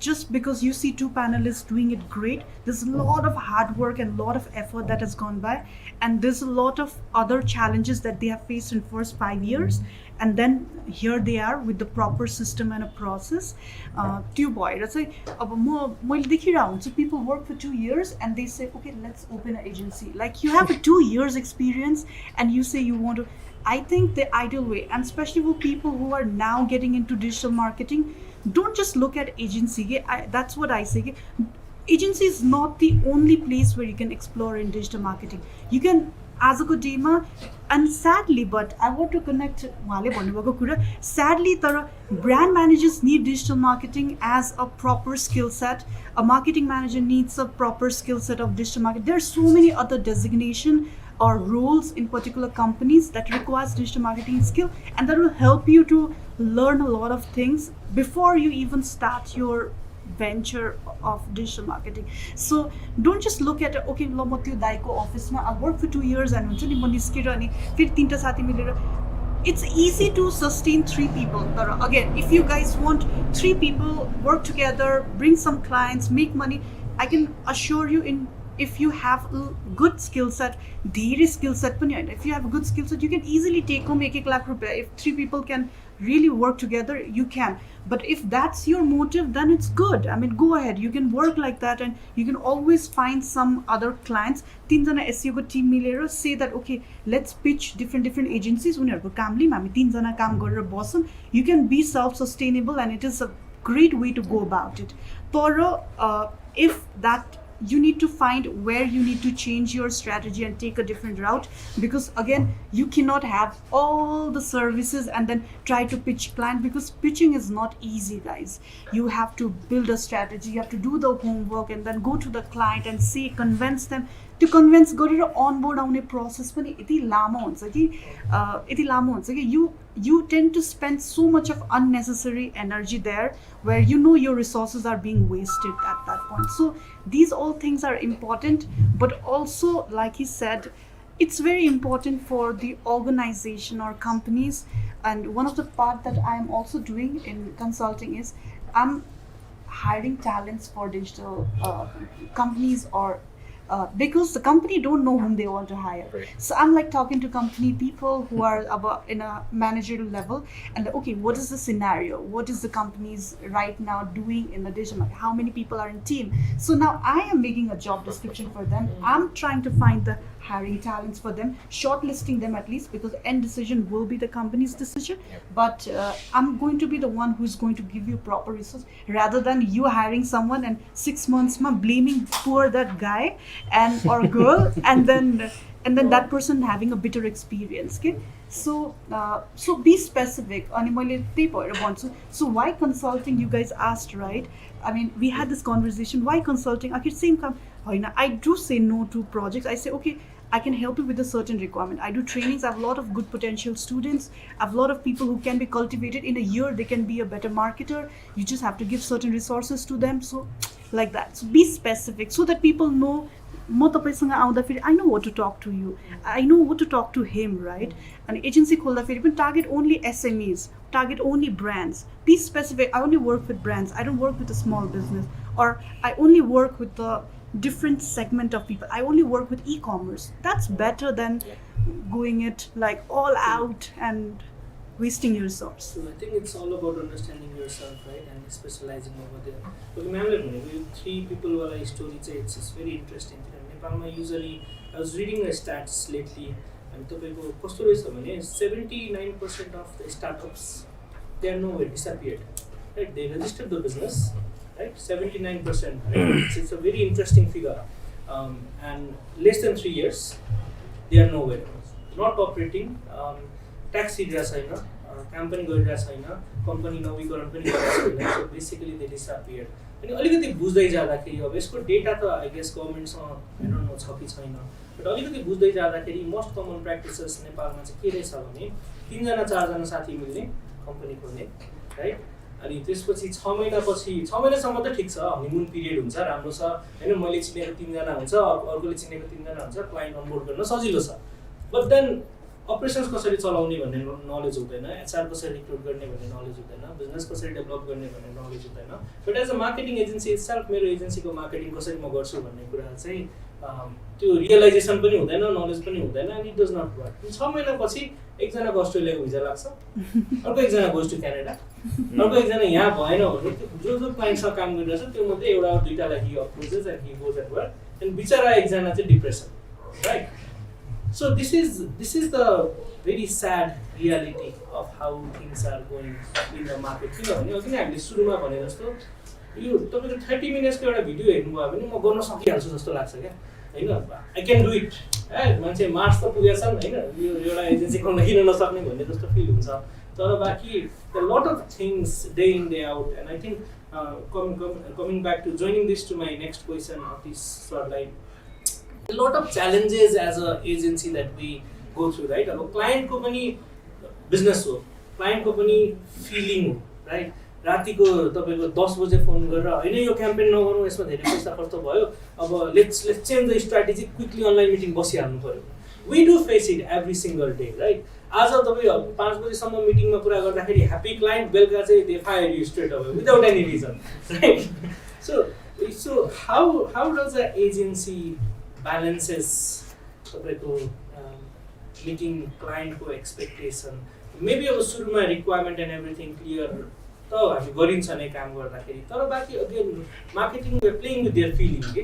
just because you see 2 panelists doing it great, there's a lot of hard work and a lot of effort that has gone by, and there's a lot of other challenges that they have faced in first 5 years, and then here they are with the proper system and a process. So people work for 2 years and they say, okay, let's open an agency. Like, you have a 2 years experience and you say you want to. I think the ideal way, and especially for people who are now getting into digital marketing, don't just look at agency. That's what I say. Agency is not the only place where you can explore in digital marketing. You can, as a good dema, and sadly, but I want to connect. Sadly, brand managers need digital marketing as a proper skill set. A marketing manager needs a proper skill set of digital marketing. There are so many other designation or roles in particular companies that requires digital marketing skill, and that will help you to learn a lot of things before you even start your venture of digital marketing. So don't just look at okay ल म त्यो दाइको अफिसमा I work for 2 years and हुन्छ नि म निस्केर अनि फेरि 3टा साथी मिलेर it's easy to sustain 3 people. But again, if you guys want 3 people work together, bring some clients, make money, I can assure you if you have a good skill set, धेरै skill set पनि हैन, if you have a good skill set, you can easily take home 1 lakh rupiah. If 3 people can really work together, you can. But if that's your motive, then it's good. I mean, go ahead, you can work like that and you can always find some other clients. 3 जना SEO को team मिलेर say that okay, let's pitch different agencies. उनीहरुको काम lim, हामी 3 जना काम गरेर बसौं. You can be self-sustainable and it is a great way to go about it. तर if that you need to find where you need to change your strategy and take a different route, because again you cannot have all the services and then try to pitch client, because pitching is not easy, guys. You have to build a strategy, you have to do the homework and then go to the client and say, convince them. To convince गरेर onboard आउने process पनि यति लामो हुन्छ कि you tend to spend so much of unnecessary energy there where you know your resources are being wasted at that point. So these all things are important, but also like he said, it's very important for the organization or companies. And one of the part that I am also doing in consulting is I'm hiring talents for digital companies, or because the company don't know whom they want to hire. Right. So I'm like talking to company people who are about in a managerial level and like, okay, what is the scenario? What is the company's right now doing in the digital market? How many people are in team? So now I am making a job description for them. I'm trying to find the hiring talents for them, shortlisting them at least, because the end decision will be the company's decision. But I'm going to be the one who's going to give you proper resource rather than you hiring someone and 6 months blaming poor that guy and or girl and then that person having a bitter experience. Okay, so be specific. अनि मैले त्यही भएर भन्छु. So why consulting? You guys asked, right? I mean, we had this conversation. Why consulting? I could same come. I do say no to projects. I say okay, I can help you with a certain requirement. I do trainings. I have a lot of good potential students. I have a lot of people who can be cultivated. In a year, they can be a better marketer. You just have to give certain resources to them. So like that. So be specific so that people know, म तपाईसँग आउँदाखेरि I know what to talk to you. I know what to talk to him, right? And agency खोल्दाखेरि पनि target only SMEs, target only brands. Be specific. I only work with brands. I don't work with a small business, or I only work with the different segment of people. I only work with e-commerce. That's better than going it like all out and wasting your resource. So I think it's all about understanding yourself, right, and specializing over there. Okay, ma'am, 3 people wala story it's very interesting. Nepalma usually, I was reading the stats lately, and तपाईको कस्तो रहेछ भने 79% of the startups, they are nowhere, disappeared. Right, they registered the business, right? 79%. Right? It's a very interesting figure, and less than 3 years, they are nowhere, not operating. Tax गरिरहेको छैन, काम पनि गरिरहेको छैन, कम्पनी नवीकरण पनि गरिरहेको छैन. So basically they disappeared. अनि अलिकति बुझ्दै जाँदाखेरि अब यसको डेटा त आई गेस गभर्नमेन्टसँग I don't know छ कि छैन, बट अलिकति बुझ्दै जाँदाखेरि मोस्ट कमन प्र्याक्टिसेस नेपालमा चाहिँ के रहेछ भने 3 जना 4 जना साथी मिल्ने कम्पनी खोल्ने, राइट? अनि त्यसपछि 6 महिनापछि 6 महिनासम्म त ठिक छ, हनीमुन पिरियड हुन्छ, राम्रो छ हैन, मैले चिनेको 3 जना हुन्छ, अर्कोले चिनेको 3 जना हुन्छ, क्लाइन्ट अनबोर्ड गर्न सजिलो छ. बट देन अपरेसन्स कसरी चलाउने भन्ने नलेज हुँदैन, एचआर कसरी रिक्रुट गर्ने भन्ने नलेज हुँदैन, बिजनेस कसरी डेभलप गर्ने भन्ने नलेज हुँदैन. But as a marketing agency itself मेरो एजेन्सीको मार्केटिङ कसरी म गर्छु भन्ने कुरा चाहिँ त्यो रियलाइजेसन पनि हुँदैन, नलेज पनि हुँदैन, अनि इट डज नट वर्क. 6 महिनापछि एकजनाको अस्ट्रेलियाको भिजा लाग्छ, अर्को एकजना गोज टु क्यानाडा, अर्को एकजना यहाँ भएन भने जो क्लाइन्टसँग काम गरिरहेछ त्यो मध्ये एउटा 2टालाई he approaches and he goes at work, and बिचरा एकजना चाहिँ depression, right? So this is the very sad reality of how things are going in the market. किनभने अघि नै हामीले सुरुमा भने जस्तो यो तपाईको 30 मिनेट्सको एउटा भिडियो हेर्नुभयो भने म गर्न सकिहाल्छु जस्तो लाग्छ क्या, हैन? I can do it. मान्छे मार्च त पुगेछ नि, हैन? यो एउटा एजेन्सी खोल्न किन नसक्ने भन्ने जस्तो फिल हुन्छ. तर बाकी a lot of things day in day out, and I think coming back to joining this to my next question of this slide, a lot of challenges as a agency that we go through, right? अब client को पनि business हो, client को पनि feeling हो, right? रातिको तपाईँको 10 बजे फोन गरेर होइन यो क्याम्पेन नगरौँ यसमा धेरै पैसा खर्च भयो अब let's change the strategy quickly online meeting बसिहाल्नु पऱ्यो we do face it every single day right आज तपाईँ 5 बजीसम्म मिटिङमा कुरा गर्दाखेरि ह्याप्पी क्लाइन्ट बेलुका चाहिँ they fire you straight away without any reason right so how does the agency balances तपाईँको मिटिङ क्लाइन्टको एक्सपेक्टेसन मेबी अब सुरुमा रिक्वायरमेन्ट एन्ड एभ्रिथिङ क्लियर त हामी गरिन्छ नै काम गर्दाखेरि तर बाँकी again marketing playing with their feeling के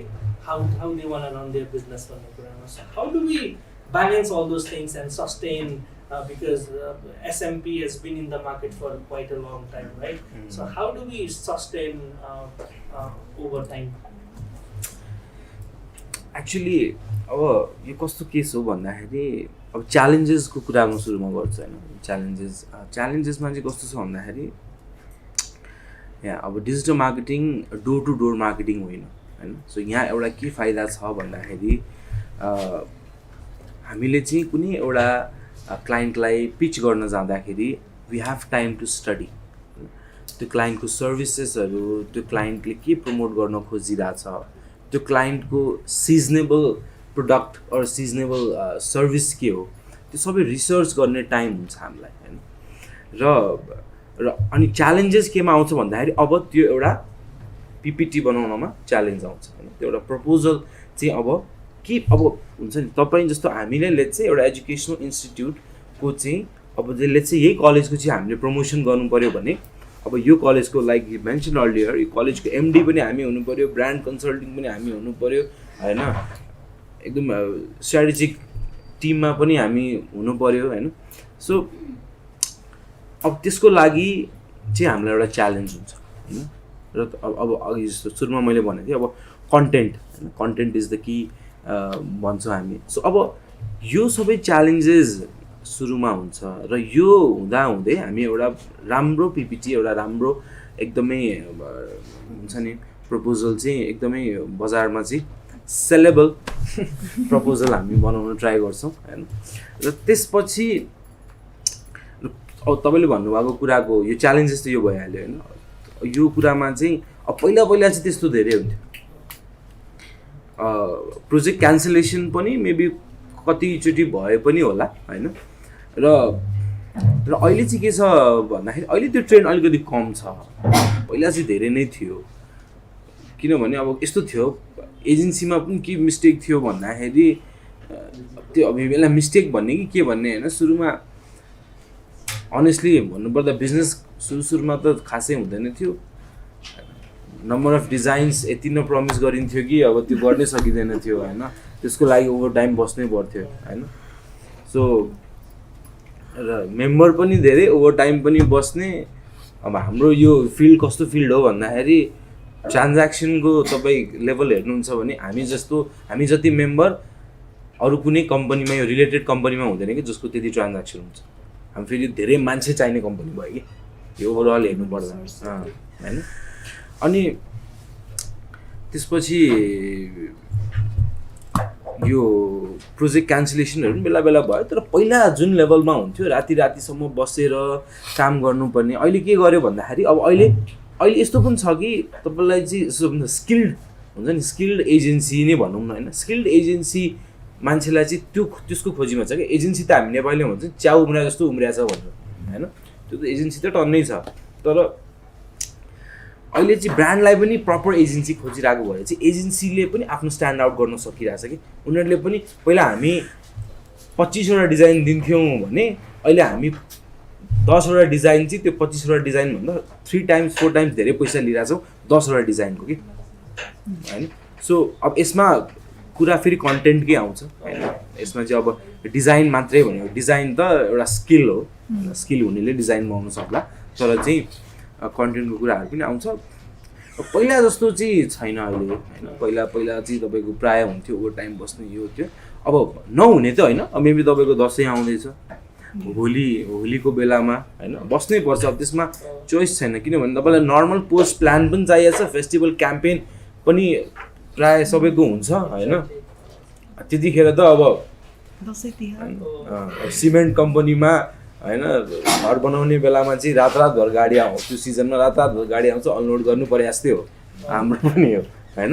how they want run their business भन्ने कुरामा how do we balance all those things and sustain because SMP has been in the market for quite a long time, right? So how do we sustain over time? Actually, अब यो कस्तो case हो भन्दाखेरि अब च्यालेन्जेसको कुरा म सुरुमा गर्छु हैन च्यालेन्जेसमा चाहिँ कस्तो छ भन्दाखेरि यहाँ अब digital marketing door to door marketing होइन हैन सो यहाँ एउटा के फाइदा छ भन्दाखेरि हामीले चाहिँ कुनै एउटा क्लाइन्टलाई पिच गर्न जाँदाखेरि we have time to study त्यो क्लाइन्टको सर्भिसेसहरू त्यो क्लाइन्टले के प्रमोट गर्न खोजिरहेछ त्यो क्लाइन्टको seasonable product or seasonable service के हो त्यो सबै रिसर्च गर्ने टाइम हुन्छ हामीलाई हैन र अनि च्यालेन्जेस केमा आउँछ भन्दाखेरि अब त्यो एउटा पिपिटी बनाउनमा च्यालेन्ज आउँछ हैन त्यो एउटा प्रपोजल चाहिँ अब के अब हुन्छ नि तपाईँ जस्तो हामीले लेट्स चाहिँ एउटा एजुकेसनल इन्स्टिट्युटको चाहिँ अब लेट्स चाहिँ यही कलेजको चाहिँ हामीले प्रमोसन गर्नु पऱ्यो भने अब यो कलेजको लाइक यु मेन्सन अर्लियर यो कलेजको एमडी पनि हामी हुनु पऱ्यो ब्रान्ड कन्सल्टिङ पनि हामी हुनु पऱ्यो हैन एकदम स्ट्राटेजिक टिममा पनि हामी हुनु पऱ्यो हैन सो अब त्यसको लागि चाहिँ हामीलाई एउटा च्यालेन्ज हुन्छ हैन र अब अघि जस्तो सुरुमा मैले भनेको थिएँ अब कन्टेन्ट हैन कन्टेन्ट इज द की भन्छौँ हामी सो अब यो सबै च्यालेन्जेस सुरुमा हुन्छ र यो हुँदै हामी एउटा राम्रो पिपिटी एउटा राम्रो एकदमै हुन्छ नि प्रपोजल चाहिँ एकदमै बजारमा चाहिँ सेलेबल प्रपोजल हामी बनाउन ट्राई गर्छौँ हैन र त्यसपछि अब तपाईँले भन्नुभएको कुराको यो च्यालेन्जेस त यो भइहाल्यो हैन यो कुरामा चाहिँ अब पहिला चाहिँ त्यस्तो धेरै हुन्थ्यो प्रोजेक्ट क्यान्सलेसन पनि मेबी कतिचोटि भए पनि होला हैन र अहिले चाहिँ के छ भन्दाखेरि अहिले त्यो ट्रेन्ड अलिकति कम छ पहिला चाहिँ धेरै नै थियो किनभने अब यस्तो थियो एजेन्सीमा पनि के मिस्टेक थियो भन्दाखेरि त्यो अब बेला मिस्टेक भन्ने कि के भन्ने हैन सुरुमा अनेस्टली भन्नुपर्दा बिजनेस सुरुमा त खासै हुँदैन थियो नम्बर अफ डिजाइन्स यति नै प्रमिस गरिन्थ्यो कि अब त्यो गर्नै सकिँदैन थियो हैन त्यसको लागि ओभर टाइम बस्नै पर्थ्यो हैन सो र मेम्बर पनि धेरै ओभर टाइम पनि बस्ने अब हाम्रो यो फिल्ड कस्तो फिल्ड हो भन्दाखेरि ट्रान्ज्याक्सनको तपाईँ लेभल हेर्नुहुन्छ भने हामी जति मेम्बर अरू कुनै कम्पनीमा यो रिलेटेड कम्पनीमा हुँदैन कि जसको त्यति ट्रान्ज्याक्सन हुन्छ हामी फेरि धेरै मान्छे चाहिने कम्पनी भयो कि यो ओभरअल हेर्नु पर्दा हैन अनि त्यसपछि यो प्रोजेक्ट क्यान्सलेसनहरू पनि बेला बेला भयो तर पहिला जुन लेभलमा हुन्थ्यो रातिसम्म बसेर काम गर्नुपर्ने अहिले के गर्यो भन्दाखेरि अब अहिले यस्तो पनि छ कि तपाईँलाई चाहिँ स्किल्ड हुन्छ नि स्किल्ड एजेन्सी नै भनौँ न होइन स्किल्ड एजेन्सी मान्छेलाई चाहिँ त्यसको खोजीमा छ कि एजेन्सी त हामी नेपालीमा भन्छ च्याउ उम्रिया जस्तो उम्रिया छ भन्छ होइन त्यो त एजेन्सी त टन्नै छ तर अहिले चाहिँ ब्रान्डलाई पनि प्रपर एजेन्सी खोजिरहेको भए चाहिँ एजेन्सीले पनि आफ्नो स्ट्यान्ड आउट गर्न सकिरहेछ कि उनीहरूले पनि पहिला हामी 25वटा डिजाइन दिन्थ्यौँ भने अहिले हामी 10वटा डिजाइन चाहिँ त्यो 25वटा डिजाइनभन्दा 3 टाइम्स 4 टाइम्स धेरै पैसा लिइरहेछौँ 10वटा डिजाइनको कि होइन सो अब यसमा कुरा फेरि कन्टेन्टकै आउँछ होइन यसमा चाहिँ अब डिजाइन मात्रै भनेको डिजाइन त एउटा स्किल हो स्किल हुनेले डिजाइन बनाउन सक्ला तर चाहिँ कन्टेन्टको कुराहरू पनि आउँछ पहिला जस्तो चाहिँ छैन अहिले होइन पहिला चाहिँ तपाईँको प्रायः हुन्थ्यो ओभर टाइम बस्ने यो थियो अब नहुने त होइन मेबी तपाईँको दसैँ आउँदैछ होलीको बेलामा होइन बस्नै पर्छ अब त्यसमा चोइस छैन किनभने तपाईँलाई नर्मल पोस्ट प्लान पनि चाहिएको छ फेस्टिभल क्याम्पेन पनि प्रायः सबैको हुन्छ होइन त्यतिखेर त अब सिमेन्ट कम्पनीमा होइन घर बनाउने बेलामा चाहिँ रातरातभर गाडी आउँछ त्यो सिजनमा रातरातभर गाडी आउँछ अनलोड गर्नु परे जस्तै हो हाम्रो पनि हो होइन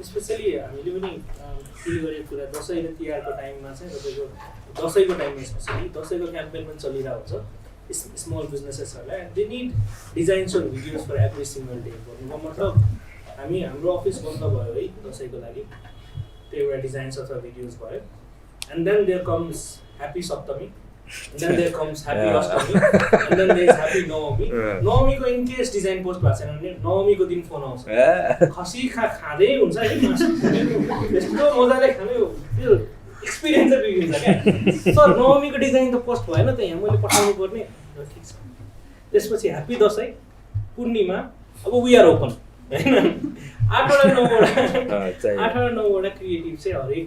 स्पेसली हामीले पनि फिल गरेको कुरा दसैँ र तिहारको टाइममा चाहिँ तपाईँको दसैँको टाइममा स्पेसली दसैँको क्याम्पेन पनि चलिरहेको हुन्छ स्मल बिजनेसेसहरूलाई and they need designs or videos for every single day भन्नुको मतलब हाम्रो अफिस बन्द भयो है दसैँको लागि त्यो एउटा डिजाइन्स अथवा भिडियोज भयो and then there comes happy Saptami and then there comes happy Ashtami and then there is happy Navami Navamiko in case design post भएको छैन भने नवमीको दिन फोन आउँछ खसी खाँदै हुन्छ है यस्तो मजाले खाने त्यो एक्सपिरियन्स चाहिँ बिग्रिन्छ क्या सर नवमीको डिजाइन त पोस्ट भएन त यहाँ मैले पठाउनु पर्ने ठिक छ त्यसपछि ह्याप्पी दसैँ पूर्णिमा अब वी आर ओपन हैन 8-9वटा क्रिएटिभ चाहिँ हरेक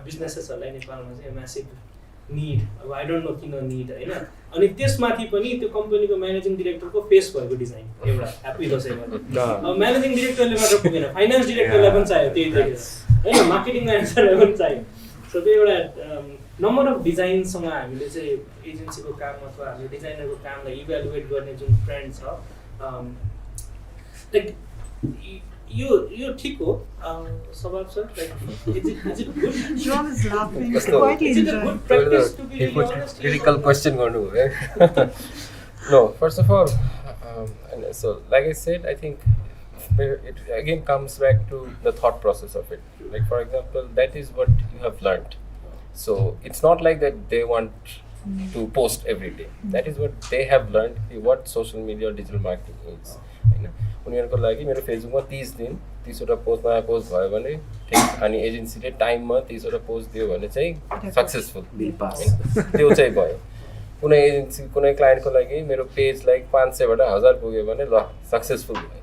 बिजनेसेसहरूलाई नेपालमा चाहिँ म्यासिभ निड अब आई डोन्ट नो किन निड होइन अनि त्यसमाथि पनि त्यो कम्पनीको म्यानेजिङ डिरेक्टरको फेस भएको डिजाइन एउटा ह्याप्पी दसैँमा अब म्यानेजिङ डिरेक्टरले मात्र पुगेन फाइनान्स डिरेक्टरलाई पनि चाहियो त्यही देखेर होइन मार्केटिङ म्यानेजरलाई पनि चाहियो सो त्यो एउटा नम्बर अफ डिजाइनसँग हामीले चाहिँ एजेन्सीको काम अथवा हाम्रो डिजाइनरको कामलाई इभ्यालुएट गर्ने जुन ट्रेन्ड छ लाइक यो ठीक हो Shabab sir, like is it good? Shweta is laughing. Quietly Is it a good practice to be really honest? Critical question गर्नु है No, first of all and so like I said I think it again comes back to the thought process of it. Like for example that is what you have learned. So it's not like that they want to post every day. That is what they have learned what social media or digital marketing is. उनीहरूको लागि मेरो फेसबुकमा 30-वटा post नयाँ post भयो भने ठिक अनि एजेन्सीले टाइममा 30वटा पोस्ट दियो भने चाहिँ सक्सेसफुल त्यो चाहिँ भयो कुनै एजेन्सी कुनै क्लाइन्टको लागि मेरो पेज लाइक 500बाट 1000 पुग्यो भने ल सक्सेसफुल भयो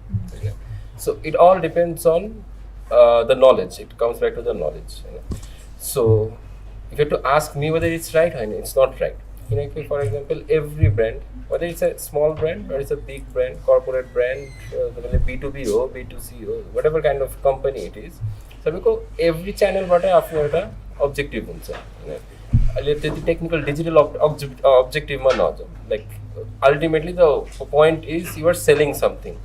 so it all depends on the knowledge it comes back to the knowledge so if you to ask me whether it's right होइन इट्स नट राइट किनकि for example every brand whether it's a small brand or it's a big brand, corporate brand, B2B हो, B2C हो, whatever kind of company it is, सबैको every channel बाट आफ्नो एउटा objective हुन्छ हैन अहिले त्यति टेक्निकल डिजिटल objectiveमा नजाऊ like ultimately the point is you are selling something.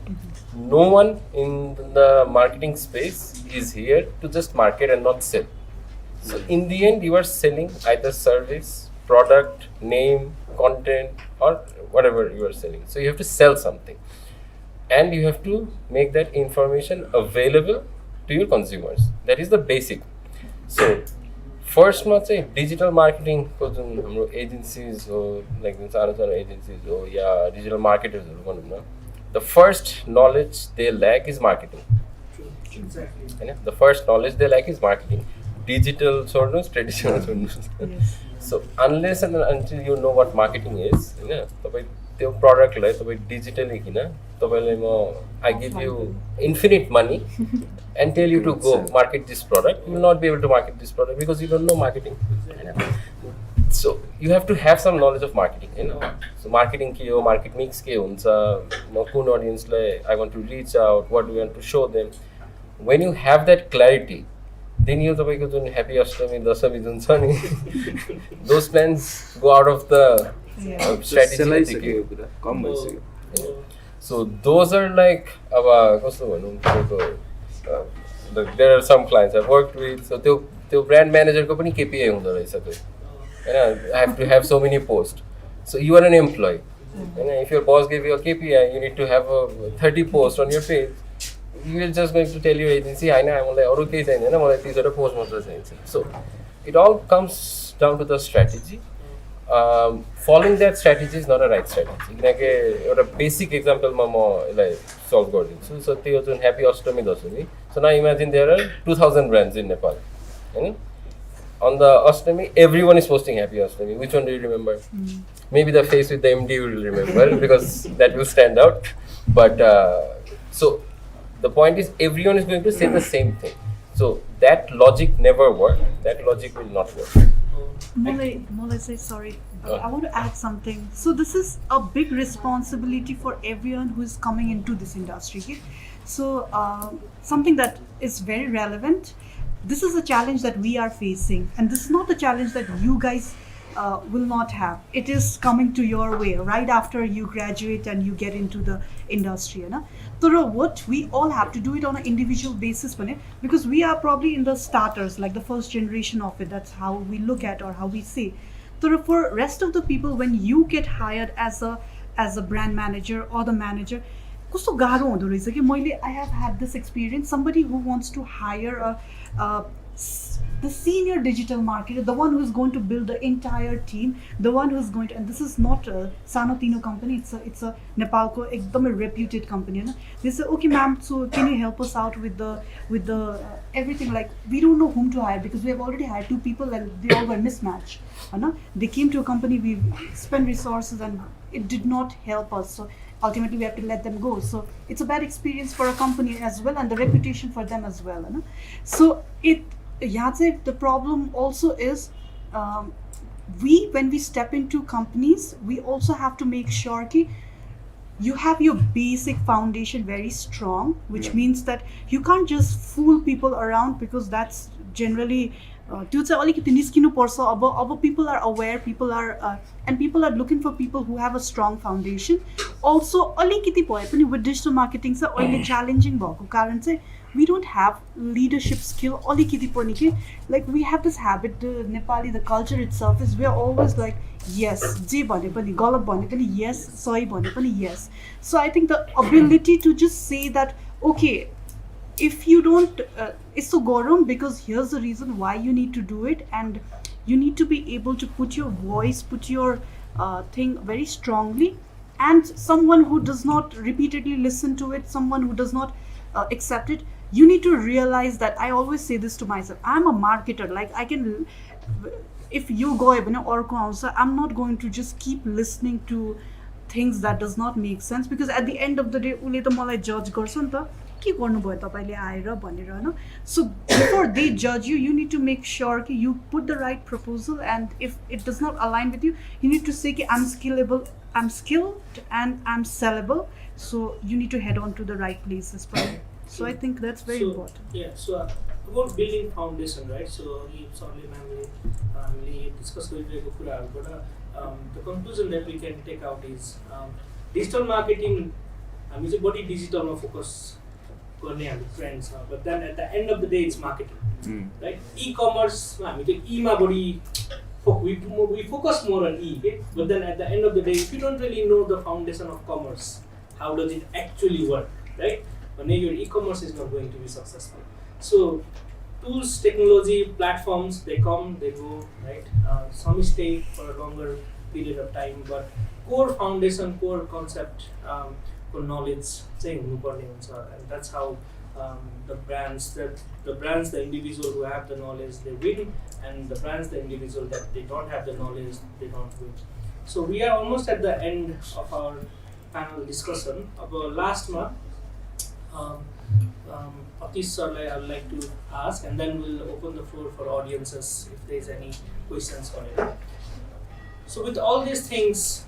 No one in the marketing space is here to just market and not sell. So in the end you are selling either service, product, name, content or whatever you are selling. So you have to sell something and you have to make that information available to your consumers. That is the basic. So first ma chai digital marketing ko jun hamro agencies ho like sara agencies ho ya digital marketers haru bhanau na the first knowledge they lack is marketing. Exactly. The first knowledge they lack is marketing. Digital chhodnus traditional chhodnus. So unless and until you know what marketing is, तपाईं त्यो प्रोडक्टलाई तपाईं digitally किन तपाईलाई म I give you infinite money and tell you to go market this product, you will not be able to market this product because you don't know marketing. So you have to have some knowledge of marketing, So marketing के हो, market mix के हुन्छ, म कुन audience-लाई I want to reach out, what do we want to show them. When you have that clarity, then you तपाईँको जुन happy Ashtami दशमी जुन छ नि those plans go out of the strategy कम भइसक्यो so those are like अब कस्तो भनौँ तपाईँको there are some clients I've worked with so त्यो ब्रान्ड म्यानेजरको पनि KPI हुँदो रहेछ त्यो हैन I have to have so many posts so you are an employee हैन if your boss gave you a KPI you need to have 30 posts on your page you will just going to tell your agency I know मलाई अरु केही छैन हैन मलाई 30 वटा post मात्र चाहिन्छ so it all comes down to the strategy following that strategy is not a right strategy किनकि एउटा बेसिक एक्जाम्पलमा म यसलाई सल्भ गरिदिन्छु so त्यो जुन happy Ashtami Dashami so now imagine there are 2000 brands in Nepal हैन on the Ashtami everyone is posting happy Ashtami which one do you remember maybe the face with the MD will remember because that will stand out but so the point is everyone is going to say the same thing so that logic never works that logic will not work Molay say sorry I want to add something so this is a big responsibility for everyone who is coming into this industry okay? So something that is very relevant this is a challenge that we are facing and this is not the challenge that you guys will not have. It is coming to your way right after you graduate and you get into the industry. So what we all have to do it on an individual basis, because we are probably in the starters, like the first generation of it. That's how we look at or how we see. So for rest of the people, when you get hired as a brand manager or the manager, कस्तो गाह्रो हुँदो रहेछ कि मैले I have had this experience. Somebody who wants to hire the senior digital marketer, the one who is going to build the entire team, the one who is going to, and this is not a Sanotino company, it's a Nepalko ekdamai reputed company. They say, okay ma'am, so can you help us out with the everything, like we don't know whom to hire because we have already hired 2 people and they all were mismatched. They came to a company, we spent resources and it did not help us. So ultimately we have to let them go. So it's a bad experience for a company as well and the reputation for them as well. So the problem also is when we step into companies, we also have to make sure that you have your basic foundation very strong, which means that you can't just fool people around, because that's generally त्यो चाहिँ अलिकति निस्किनु पर्छ. अब people are aware, people are looking for people who have a strong foundation. Also अलिकति भए पनि with digital marketing चाहिँ अहिले challenging भएको कारण चाहिँ we don't have leadership skill अलिकति पनि के, like we have this habit, the Nepali, the culture itself is we are always like yes, जे भने पनि गलत भने पनि yes, सही भने पनि yes. So I think the ability to just say that okay, if you don't, it's so garam because here's the reason why you need to do it, and you need to be able to put your voice, put your thing very strongly, and someone who does not repeatedly listen to it, someone who does not accept it, you need to realize that, I always say this to myself, I'm a marketer, like I can, if you go or I'm not going to just keep listening to things that does not make sense, because at the end of the day उले त मलाई judge गर्छ नि त, के गर्नुभयो तपाईले आएर भनेर हैन. So before they judge you, you need to make sure that you put the right proposal, and if it does not align with you, you need to say that I'm skilled and I'm sellable, so you need to head on to the right places. So I think that's very important. Yeah, so about building foundation, right? So sorry ma'am, discuss गरिरहेको कुराहरुबाट the conclusion that we can take out is digital marketing, हामी चाहिँ body डिजिटलमा focus गर्ने हाम्रो friends छ, but then at the end of the day it's marketing, right? E-commerce मा हामी त्यो E मा body we focus more on E, okay? But then at the end of the day, if you don't really know the foundation of commerce, how does it actually work, right? Then your e-commerce is not going to be successful. So tools, technology, platforms, they come, they go, right? Some stay for a longer period of time, but core foundation, core concept, core knowledge चाहिँ हुनुपर्ने हुन्छ, and that's how the brands, the individual who have the knowledge, they win, and the brands, the individual that they don't have the knowledge, they don't win. So we are almost at the end of our panel discussion. About last month, Atish sirलाई I would like to ask, and then we'll open the floor for audiences if there's any questions for it. So with all these things,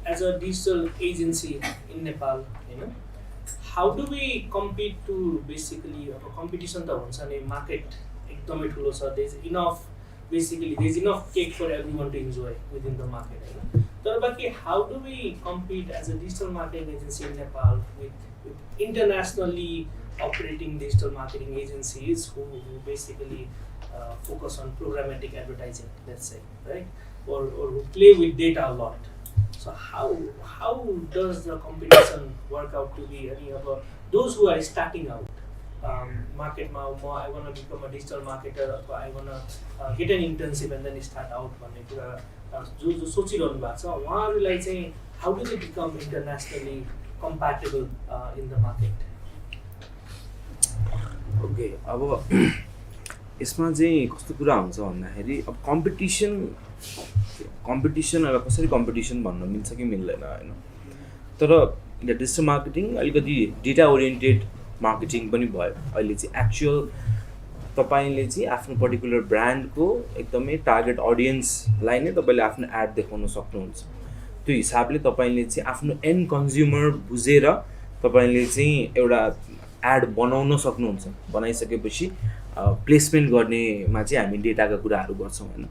as a digital agency in Nepal, how do we compete to basically competition त हुन्छ नि, market एकदमै ठुलो छ, there's enough cake for everyone to enjoy within the market, तर बाकी how do we compete as a digital marketing agency in Nepal with internationally operating digital marketing agencies who basically focus on programmatic advertising, let's say, right? Or who play with data a lot. So how does the competition work out to be any of those who are starting out? Market ma, I want to become a digital marketer, or I want to get an internship and then start out भन्ने कुरा जो सोचिरहनु भएको छ उहाँहरुलाई चाहिँ how do they become internationally compatible in the market? Okay, अब यसमा चाहिँ कस्तो कुरा हुन्छ भन्दाखेरि अब कम्पिटिसनहरुलाई कसरी कम्पिटिसन भन्न मिल्छ कि मिल्दैन हैन, तर यो डिजिटल मार्केटिङ अलिकति डेटा ओरिएन्टेड मार्केटिङ पनि भयो अहिले चाहिँ एक्चुअल तपाईले चाहिँ आफ्नो पर्टिकुलर ब्रान्डको एकदमै टार्गेट अडियन्सलाई नै तपाईले आफ्नो एड देखाउन सक्नुहुन्छ, त्यो हिसाबले तपाईले चाहिँ आफ्नो एन्ड कन्ज्युमर बुझेर तपाईले चाहिँ एउटा एड बनाउन सक्नुहुन्छ, बनाइसकेपछि प्लेसमेन्ट गर्नेमा चाहिँ हामी डेटाका कुराहरू गर्छौं हैन.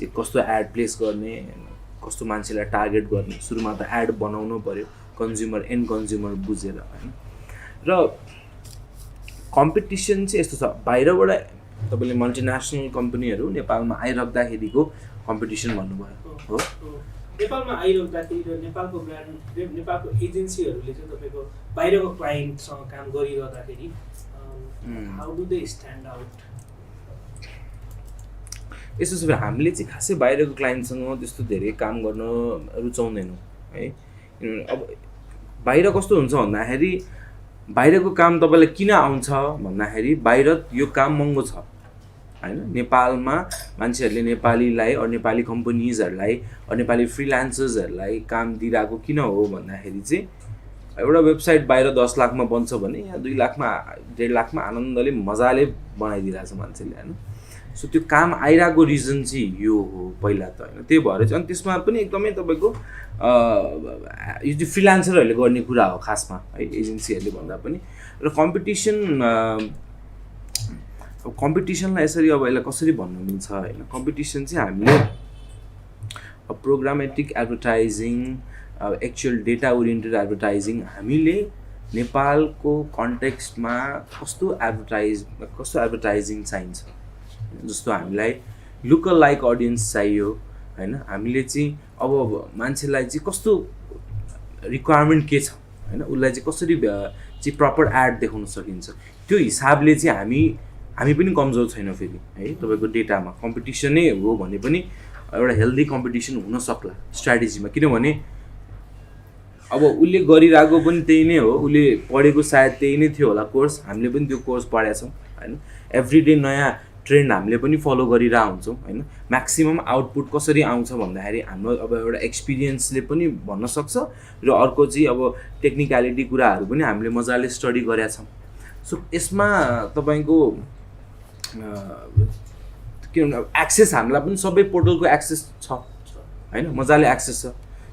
चाहिँ कस्तो एड प्लेस गर्ने हैन कस्तो मान्छेलाई टार्गेट गर्ने सुरुमा त एड बनाउनु पर्यो कन्ज्युमर एन्ड कन्ज्युमर बुझेर हैन र कम्पिटिसन चाहिँ यस्तो छ बाहिरबाट तपाईले मल्टिनेसनल कम्पनीहरु नेपालमा आइराख्दाखेरिको कम्पिटिसन भन्नुभयो हो नेपालमा आइराख्दाखेरि र नेपालको ब्रान्ड नेपालको एजेन्सीहरूले चाहिँ तपाईको बाहिरको क्लाइन्टसँग काम गरिरहँदाखेरि how do they stand out यसो छ हामीले चाहिँ खासै बाहिरको क्लाइन्टसँग त्यस्तो धेरै काम गर्न रुचाउँदैनौँ है अब बाहिर कस्तो हुन्छ भन्दाखेरि बाहिरको काम तपाईलाई किन आउँछ भन्दाखेरि बाहिर यो काम महँगो छ हैन नेपालमा मान्छेहरूले नेपालीलाई अर नेपाली कम्पनीजहरूलाई अर नेपाली फ्रिलान्सर्सहरूलाई काम दिइरहेको किन हो भन्दाखेरि चाहिँ एउटा वेबसाइट बाहिर 10 लाखमा बन्छ भने यहाँ 2 लाखमा 1.5 लाखमा आनन्दले मजाले बनाइदिरहेछ मान्छेले हैन सो त्यो काम आइरहेको रिजन चाहिँ यो हो पहिला त हैन त्यही भएर चाहिँ अनि त्यसमा पनि एकदमै तपाईको यो चाहिँ फ्रिलान्सरहरूले गर्ने कुरा हो खासमा है एजेन्सीहरूले भन्दा पनि र कम्पिटिसनलाई यसरी अब यसलाई कसरी भन्न मिल्छ हैन कम्पिटिसन चाहिँ हामीले programmatic advertising actual data oriented advertising हामीले नेपालको कन्टेक्स्टमा कस्तो एडभर्टाइजिङ चाहिन्छ जस्तो हामीलाई लुकल लाइक अडियन्स चाहियो हैन हामीले चाहिँ अब मान्छेलाई चाहिँ कस्तो रिक्वायरमेन्ट के छ हैन उसलाई चाहिँ कसरी चाहिँ प्रपर एड देखाउन सकिन्छ त्यो हिसाबले चाहिँ हामी पनि कमजोर छैन फेरि है तपाईको डेटामा कम्पिटिसन नै हो भने पनि एउटा हेल्दी कम्पिटिसन हुन सक्ला स्ट्र्याटेजीमा किनभने अब उसले गरिरहेको पनि त्यही नै हो उसले पढेको सायद त्यही नै थियो होला कोर्स हामीले पनि त्यो कोर्स पढेका छौँ हैन एभ्रीडे नयाँ ट्रेन्ड हामीले पनि फलो गरिरहेको हुन्छौँ हैन म्याक्सिमम आउटपुट कसरी आउँछ भन्दाखेरि हाम्रो अब एउटा एक्सपिरियन्सले पनि भन्न सक्छ र अर्को चाहिँ अब टेक्निकलिटी कुराहरू पनि हामीले मजाले स्टडी गरेका छौँ सो यसमा तपाईको के भन्नु एक्सेस हामीलाई पनि सबै पोर्टलको एक्सेस छ हैन मजाले एक्सेस छ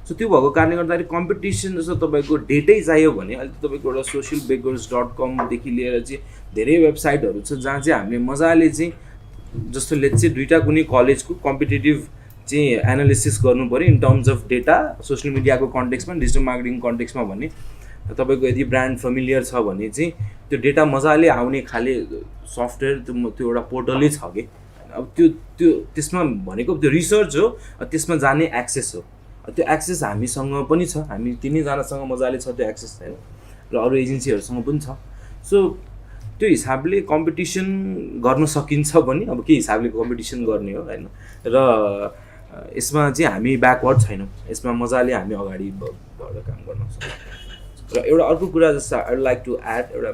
सो त्यो भएको कारणले गर्दाखेरि कम्पिटिसन जस्तो तपाईको डेटै चाहियो भने अहिले तपाईको एउटा socialbeggars.com देखि लिएर चाहिँ धेरै वेबसाइटहरू छ जहाँ चाहिँ हामीले मजाले चाहिँ जस्तो लेट्स चाहिँ दुईटा कुनै कलेजको कम्पिटिटिभ चाहिँ एनालिसिस गर्नु पर्यो in terms of data social मिडियाको कन्टेक्स्टमा डिजिटल मार्केटिङ कन्टेक्स्टमा भने तपाईको यदि ब्रान्ड फेमिलियर छ भने चाहिँ त्यो डेटा मजाले आउने खाले सफ्टवेयर त्यो एउटा पोर्टलै छ के अब त्यो त्यसमा भनेको त्यो रिसर्च हो त्यसमा जाने एक्सेस हो त्यो एक्सेस हामीसँग पनि छ हामी तिनैजनासँग मजाले छ त्यो एक्सेस हैन र अरू एजेन्सीहरूसँग पनि छ सो त्यो हिसाबले कम्पिटिसन गर्न सकिन्छ भने अब के हिसाबले कम्पिटिसन गर्ने हो हैन र यसमा चाहिँ हामी ब्याकवर्ड छैनौँ यसमा मजाले हामी अगाडि बढेर काम गर्न सक्छौँ र एउटा अर्को कुरा जस्तो I would like to add एउटा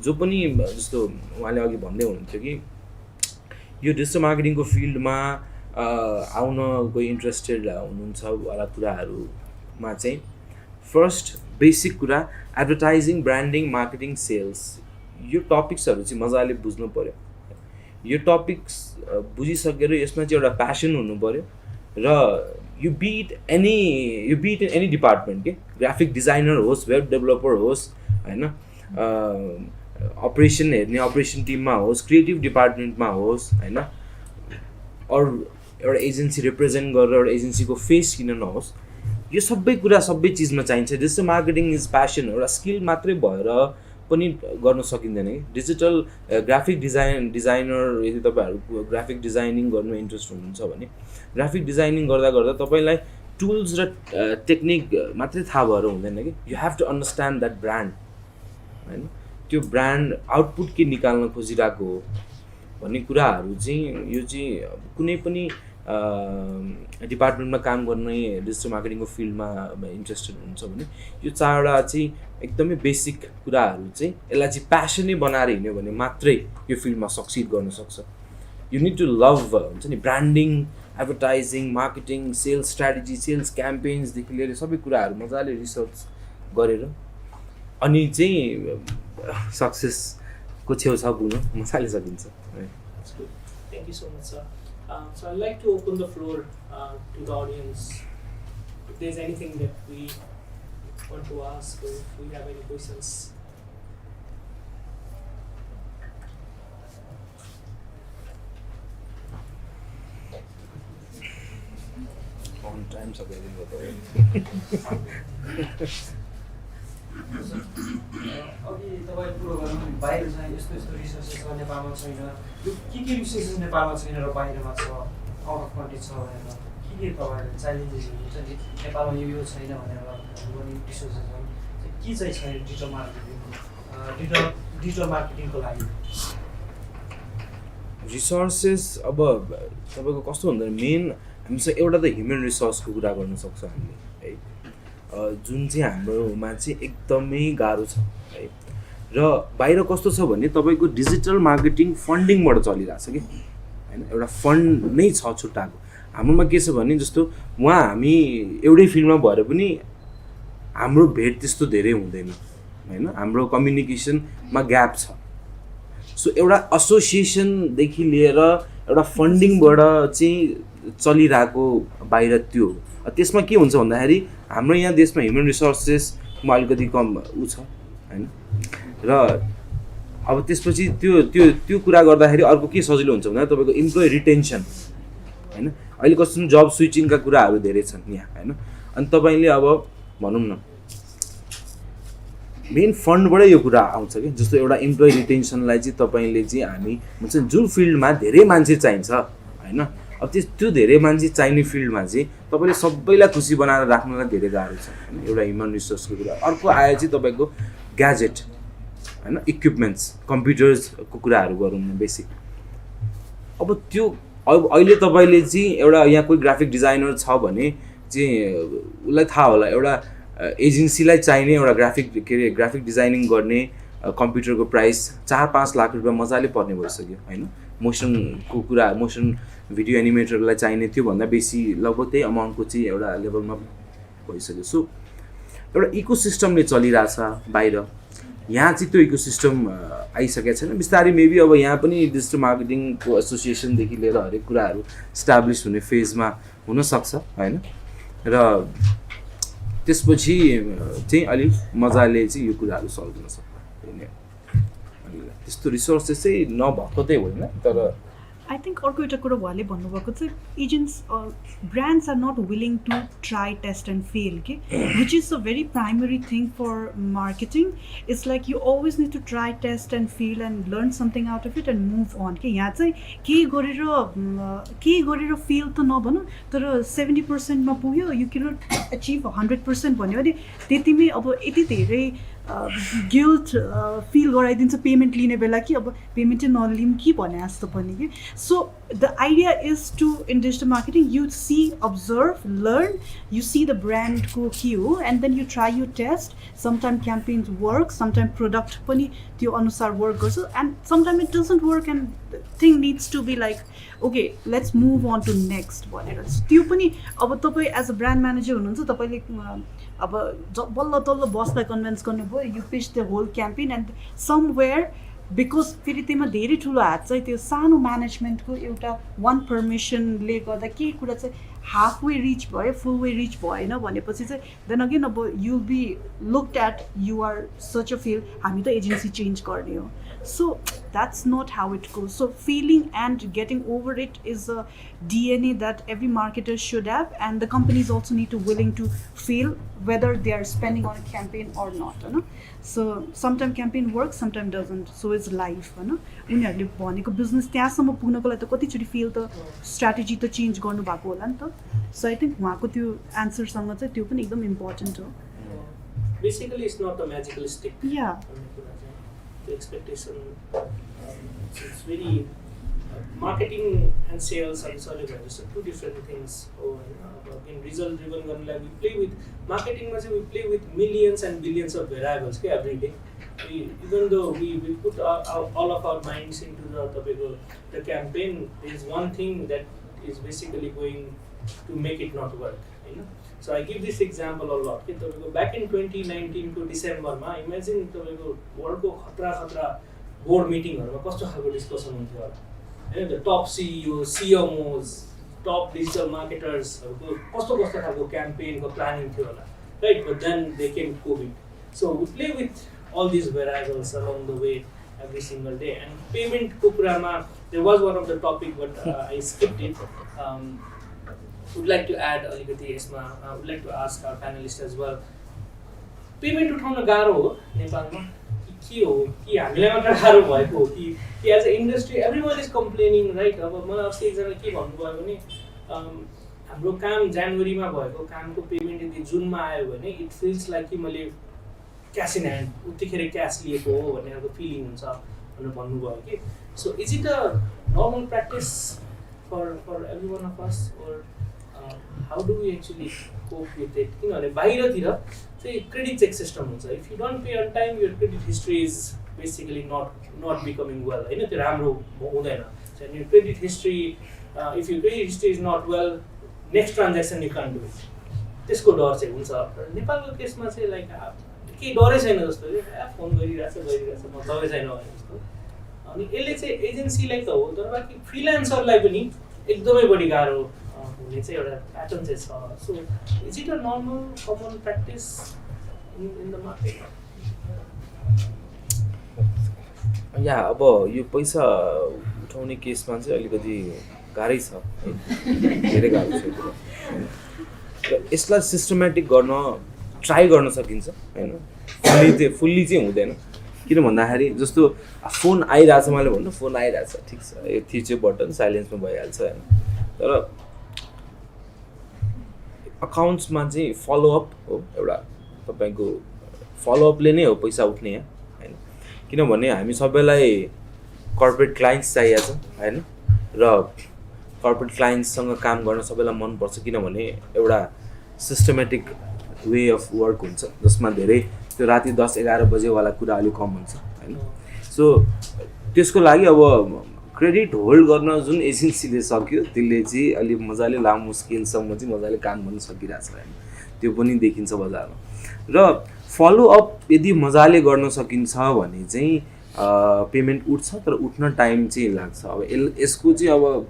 जो पनि जस्तो उहाँले अघि भन्दै हुनुहुन्थ्यो कि यो डिजिटल मार्केटिङको फिल्डमा आउन कोही इन्ट्रेस्टेड हुनुहुन्छ वाला कुराहरूमा चाहिँ फर्स्ट बेसिक कुरा एडभर्टाइजिङ ब्रान्डिङ मार्केटिङ सेल्स यो टपिक्सहरू चाहिँ मजाले बुझ्नु पर्यो यो टपिक्स बुझिसकेर यसमा चाहिँ एउटा प्यासन हुनु पर्यो र you beat in any department के ग्राफिक डिजाइनर होस् वेब डेभलपर होस् हैन अपरेसन हेर्ने अपरेसन टिममा होस् क्रिएटिभ डिपार्टमेन्टमा होस् हैन अरू एउटा एजेन्सी रिप्रेजेन्ट गरेर एउटा एजेन्सीको फेस किन नहोस् यो सबै कुरा सबै चिजमा चाहिन्छ डिजिटल मार्केटिङ इज प्यासन एउटा स्किल मात्रै भएर पनि गर्न सकिँदैन कि डिजिटल ग्राफिक डिजाइनर यदि तपाईँहरूको ग्राफिक डिजाइनिङ गर्नु इन्ट्रेस्ट हुनुहुन्छ भने ग्राफिक डिजाइनिङ गर्दा गर्दा तपाईँलाई टुल्स र टेक्निक मात्रै थाहा भएर हुँदैन कि you have to understand that brand हैन त्यो ब्रान्ड आउटपुट के निकाल्न खोजिरहेको हो भन्ने कुराहरू चाहिँ यो चाहिँ कुनै पनि डिपार्टमेन्टमा काम गर्ने डिजिटल मार्केटिङको फिल्डमा इन्ट्रेस्टेड हुनुहुन्छ भने यो चारवटा चाहिँ एकदमै बेसिक कुराहरू चाहिँ यसलाई चाहिँ प्यासनै बनाएर हिँड्यो भने मात्रै यो फिल्डमा सक्सिड गर्न सक्छ यु निड टु लभ हुन्छ नि branding advertising marketing sales strategy sales क्याम्पेन्सदेखि लिएर सबै कुराहरू मजाले रिसर्च गरेर अनि चाहिँ सक्सेसको छेउछाउ पुग्न मजाले सकिन्छ Thank you so much, sir. So I'd like to open the floor to the audience. If there's anything that we want to ask or if we have any questions. On time सकाइदिनु भयो अघि तपाईँ कुरो गर्नु बाहिर चाहिँ यस्तो यस्तो रिसोर्सेस छ नेपालमा छैन यो के रिसोर्सेस नेपालमा छैन र बाहिरमा छ आउट अफ कन्ट्री छ भनेर के तपाईँहरूले च्यालेन्जेसहरू हुन्छ नि नेपालमा यो छैन भनेर गर्ने रिसोर्सेसहरू के चाहिँ छ डिजिटल मार्केटिङको लागि रिसोर्सेस अब तपाईँको कस्तो हुन्छ मेन हामीसँग एउटा त ह्युमन रिसोर्सको कुरा गर्न सक्छ हामीले है जुन चाहिँ हाम्रोमा चाहिँ एकदमै गाह्रो छ है र बाहिर कस्तो छ भने तपाईँको डिजिटल मार्केटिङ फन्डिङबाट चलिरहेछ कि होइन एउटा फन्ड नै छ छुट्टाएको हाम्रोमा के छ भने जस्तो हामी एउटै फिल्डमा भएर पनि हाम्रो भेट त्यस्तो धेरै हुँदैन होइन हाम्रो कम्युनिकेसनमा ग्याप छ सो एउटा एसोसिएसनदेखि लिएर एउटा फन्डिङबाट चाहिँ चलिरहेको बाहिर त्यो त्यसमा के हुन्छ भन्दाखेरि हाम्रो यहाँ देशमा ह्युमन रिसोर्सेसमा अलिकति कम ऊ छ होइन र अब त्यसपछि त्यो कुरा गर्दाखेरि अर्को के सजिलो हुन्छ भन्दा तपाईँको इम्प्लोइ रिटेन्सन होइन अहिले कस्तो जब स्विचिङका कुराहरू धेरै छन् यहाँ होइन अनि तपाईँले अब भनौँ न मेन फन्डबाटै यो कुरा आउँछ कि जस्तो एउटा इम्प्लोइ रिटेन्सनलाई चाहिँ तपाईँले चाहिँ हामी भन्छ जुन फिल्डमा धेरै मान्छे चाहिन्छ होइन अब त्यो धेरै मान्छे चाहिने फिल्डमा चाहिँ तपाईँले सबैलाई खुसी बनाएर राख्नलाई धेरै गाह्रो छ होइन एउटा ह्युमन रिसोर्सको कुरा अर्को आयो चाहिँ तपाईँको ग्याजेट होइन इक्विपमेन्ट्स कम्प्युटर्सको कुराहरू गरौँ न बेसिक अब त्यो अहिले तपाईँले चाहिँ एउटा यहाँ कोही ग्राफिक डिजाइनर छ भने चाहिँ उसलाई थाहा होला एउटा एजेन्सीलाई चाहिने एउटा ग्राफिक डिजाइनिङ गर्ने कम्प्युटरको प्राइस 4-5 लाख रुपियाँ मजाले पर्ने भइसक्यो होइन मोसनको कुरा मोसन भिडियो एनिमेटरलाई चाहिने त्योभन्दा बेसी लगभग त्यही अमाउन्टको चाहिँ एउटा लेभलमा भइसक्यो सो एउटा इकोसिस्टमले चलिरहेछ बाहिर यहाँ चाहिँ त्यो इकोसिस्टम आइसकेको छैन बिस्तारै मेबी अब यहाँ पनि डिजिटल मार्केटिङको एसोसिएसनदेखि लिएर हरेक कुराहरू इस्टाब्लिस हुने फेजमा हुनसक्छ होइन र त्यसपछि चाहिँ अलिक मजाले चाहिँ यो कुराहरू सल्भ हुन सक्छ त्यस्तो रिसोर्सेस चाहिँ नभएको चाहिँ होइन तर I think अर्को एउटा कुरा उहाँले भन्नुभएको चाहिँ agents brands are not willing to try, test and fail, okay? Which is a very primary thing for marketing. It's like you always need to try, test and fail and learn something out of it and move on. Okay? यहाँ चाहिँ केही गरेर fail त नभनौँ तर 70% मा पुग्यो you cannot achieve 100% भन्यो भने त्यतिमै अब यति धेरै गिल्ट फिल गराइदिन्छ पेमेन्ट लिने बेला कि अब पेमेन्टै नलिउँ कि भने जस्तो पनि कि so the idea is to in digital marketing you see observe learn you see the ब्रान्डको के हो and then you try you test sometime campaigns work sometime product पनि त्यो अनुसार वर्क गर्छ and sometime it doesn't work and thing needs to be like okay let's move on to next भनेर त्यो पनि अब तपाईँ एज अ ब्रान्ड म्यानेजर हुनुहुन्छ तपाईँले अब बल्ल तल्ल बसलाई कन्भिन्स गर्नुभयो you pitch the whole campaign and somewhere because फेरि त्यसमा धेरै ठुलो हात चाहिँ त्यो सानो म्यानेजमेन्टको एउटा वान पर्मिसनले गर्दा केही कुरा चाहिँ हाफ वे रिच भयो फुल वे रिच भएन भनेपछि चाहिँ देन अगेन अब you be looked at you are such a feel हामी त एजेन्सी चेन्ज गर्ने हो So that's not how it goes. So failing and getting over it is a DNA that every marketer should have, and the companies also need to willing to fail whether they are spending on a campaign or not. You know? So sometimes campaign works, sometimes doesn't. So it's life. You know? उनीहरूले भनेको business त्यहाँसम्म पुग्नको लागि त कतिचोटि fail त strategy त change गर्नु भएको होला नि त सो आई थिङ्क उहाँको त्यो एन्सरसँग चाहिँ त्यो पनि एकदम इम्पोर्टेन्ट हो basically it's not a magical stick yeah the expectation it's very marketing and sales are sort of two different things in result driven we play with marketing we play with millions and billions of variables every day even though we put all of our minds into the campaign there is one thing that is basically going to make it not work So I give this example a lot. Back in 2019 to December, imagine the world khatra board meeting discussion the top CEOs, CMOs, top digital marketers, campaign planning right? But then they came COVID. So we play with all these variables along the way every single day. And payment kukurama, there was one of the topic, but I skipped it. would like to add अलिकति यसमा would like to ask our panelists as well. Payment उठाउन गाह्रो हो नेपालमा के हो कि हामीलाई मात्र गाह्रो भएको हो कि as a industry everyone is complaining right. अब मलाई अस्ति एकजनाले के भन्नुभयो भने हाम्रो काम जनवरीमा भएको कामको पेमेन्ट यदि जुनमा आयो भने इट फिल्स लाइक कि मैले क्यास इन ह्यान्ड उतिखेर क्यास लिएको हो भन्ने खालको फिलिङ हुन्छ भनेर भन्नुभयो कि. So is it a normal practice for every one of us or how do we actually cope with it? किनभने बाहिरतिर चाहिँ क्रेडिट चेक सिस्टम हुन्छ. If you don't pay on time your credit history is basically not becoming well होइन, त्यो राम्रो हुँदैन. And your credit history if you credit history is not well next transaction you can do it. त्यसको डर चाहिँ हुन्छ. नेपालको केसमा चाहिँ लाइक केही डरै छैन जस्तो फोन गरिरहेछ म दबाई छैन भने जस्तो. अनि यसले चाहिँ एजेन्सीलाई त हो तर बाँकी फ्रिलान्सरलाई पनि एकदमै बढी गाह्रो हुने चाहिँ एउटा प्याटर्न चाहिँ छ. So is it a normal common practice in the market? या अब यो पैसा उठाउने केसमा चाहिँ अलिकति गाह्रै छ, धेरै गाह्रो छ. यसलाई सिस्टमेटिक गर्न ट्राई गर्न सकिन्छ होइन, फुल्ली चाहिँ हुँदैन. किन भन्दाखेरि जस्तो फोन आइरहेछ, मैले भन्नु फोन आइरहेछ ठिक छ, यो थिच्यो बटन साइलेन्समा भइहाल्छ होइन. तर अकाउन्ट्समा चाहिँ फलोअप हो एउटा, तपाईँको फलोअपले नै हो पैसा उठ्ने होइन. किनभने हामी सबैलाई कर्पोरेट क्लाइन्ट्स चाहिएको छ होइन, र कर्पोरेट क्लाइन्ट्ससँग काम गर्न सबैलाई मनपर्छ. किनभने एउटा सिस्टमेटिक वे अफ वर्क हुन्छ जसमा धेरै त्यो राति 10-11 बजेवाला कुरा अलिक कम हुन्छ होइन. सो त्यसको लागि अब क्रेडिट होल्ड गर्न जुन एजेन्सीले सक्यो त्यसले चाहिँ अलिक मजाले लामो स्केलसम्म चाहिँ मजाले काम गर्न सकिरहेछ होइन, त्यो पनि देखिन्छ बजारमा. र फलोअप यदि मजाले गर्न सकिन्छ भने चाहिँ पेमेन्ट उठ्छ, तर उठ्न टाइम चाहिँ लाग्छ. अब यसको चाहिँ अब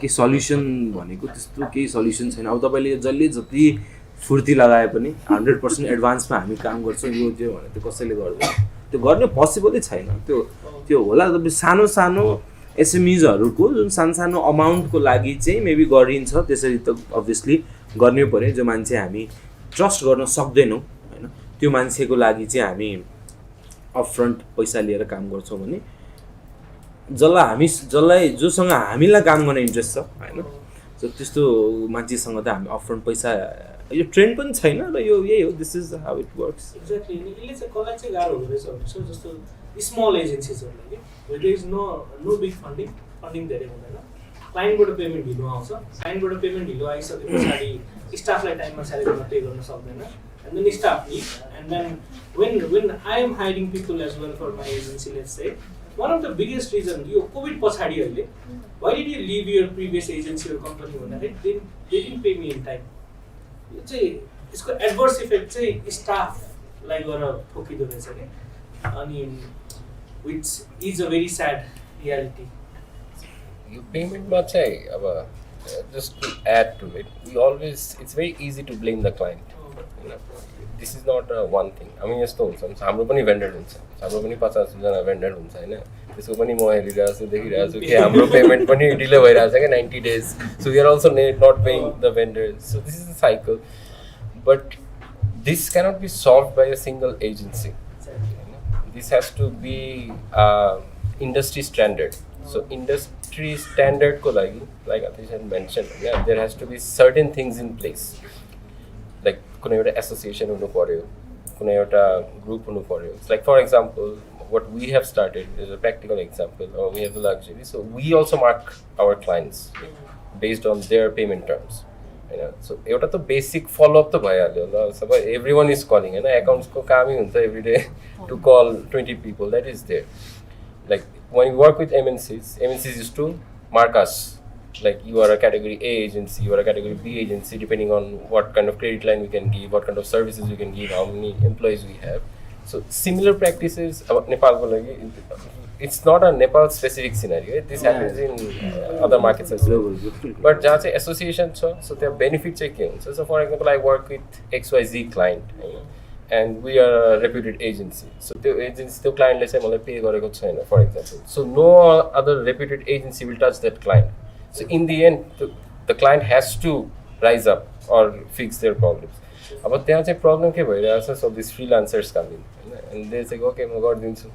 के सल्युसन भनेको त्यस्तो केही सल्युसन छैन. अब तपाईँले जसले जति फुर्ती लगाए पनि 100% एडभान्समा हामी काम गर्छौँ यो त्यो भने त्यो कसैले गर्दैन, त्यो गर्ने पोसिबलै छैन. त्यो होला तपाईँ सानो सानो एसएमइजहरूको जुन सानो अमाउन्टको लागि चाहिँ मेबी गरिन्छ. त्यसरी त अभियसली गर्नै पऱ्यो. जो मान्छे हामी ट्रस्ट गर्न सक्दैनौँ होइन, त्यो मान्छेको लागि चाहिँ हामी अपफ्रन्ट पैसा लिएर काम गर्छौँ भने जसलाई जोसँग हामीलाई काम गर्न इन्ट्रेस्ट छ होइन, सो त्यस्तो मान्छेसँग त हामी अपफ्रन्ट पैसा, यो ट्रेन्ड पनि छैन र यो यही हो, this is how it works. Exactly. यसले चाहिँ कसलाई चाहिँ गाह्रो हुँदो रहेछ भने जस्तो स्मल एजेन्सिजहरूलाई कि there is no big funding धेरै हुँदैन. क्लाइन्टबाट पेमेन्ट ढिलो आउँछ, क्लाइन्टबाट पेमेन्ट ढिलो आइसके पछाडि स्टाफलाई टाइममा स्यालेरीमा पे गर्न सक्दैन. And then staff leave. And then when I am hiring people as well for my agency, let's say, one of the biggest reason यो कोभिड पछाडि अहिले why did you leave your previous agency or company भन्दाखेरि they didn't pay me in time. यो चाहिँ यसको adverse effect चाहिँ स्टाफलाई गएर ठोकिँदो रहेछ कि. अनि which is a very sad reality. यो पेमेन्टमा चाहिँ अब just to add to it, we always it's very easy to blame the client. This is not one thing. हामी यस्तो हुन्छ, हाम्रो पनि भेन्डर हुन्छ, हाम्रो पनि 50जना भेन्डर हुन्छ होइन, त्यसको पनि म हेरिरहेको छु देखिरहेको छु कि हाम्रो पेमेन्ट पनि डिले भइरहेको छ क्या 90 days. So we are also not paying the vendors. So this is the cycle. But this cannot be solve by a single agency. This has to be industry standard. So industry स्ट्यान्डर्डको लागि like I mention होइन, there has to be certain things in place. Like कुनै एउटा association हुनु पऱ्यो, कुनै एउटा group हुनु पऱ्यो. Like for example what we have started is a practical example, or we have the luxury, so we also mark our clients based on their payment terms, you know. So एउटा त basic follow up त भइहाल्यो ल. सबै everyone is calling हैन, accounts को कामै हुन्छ every day to call 20 people, that is there. Like when you work with MNCs used to mark us like you are a category A agency, you are a category B agency, depending on what kind of credit line we can give, what kind of services we can give, how many employees we have. So similar practices about Nepal, it's not a Nepal specific scenario. This happens in other markets as well. But जहाँ चाहिँ association छ, so their benefit चाहिँ के हुन्छ? So for example, I work with XYZ client, and we are a reputed agency. So त्यो agency, त्यो clientले चाहिँ मलाई pay गरेको छैन, for example. So no other reputed agency will touch that client. So in the end, the client has to rise up or fix their problems. But there is a problem so these freelancers come in and they say, okay, I'm going to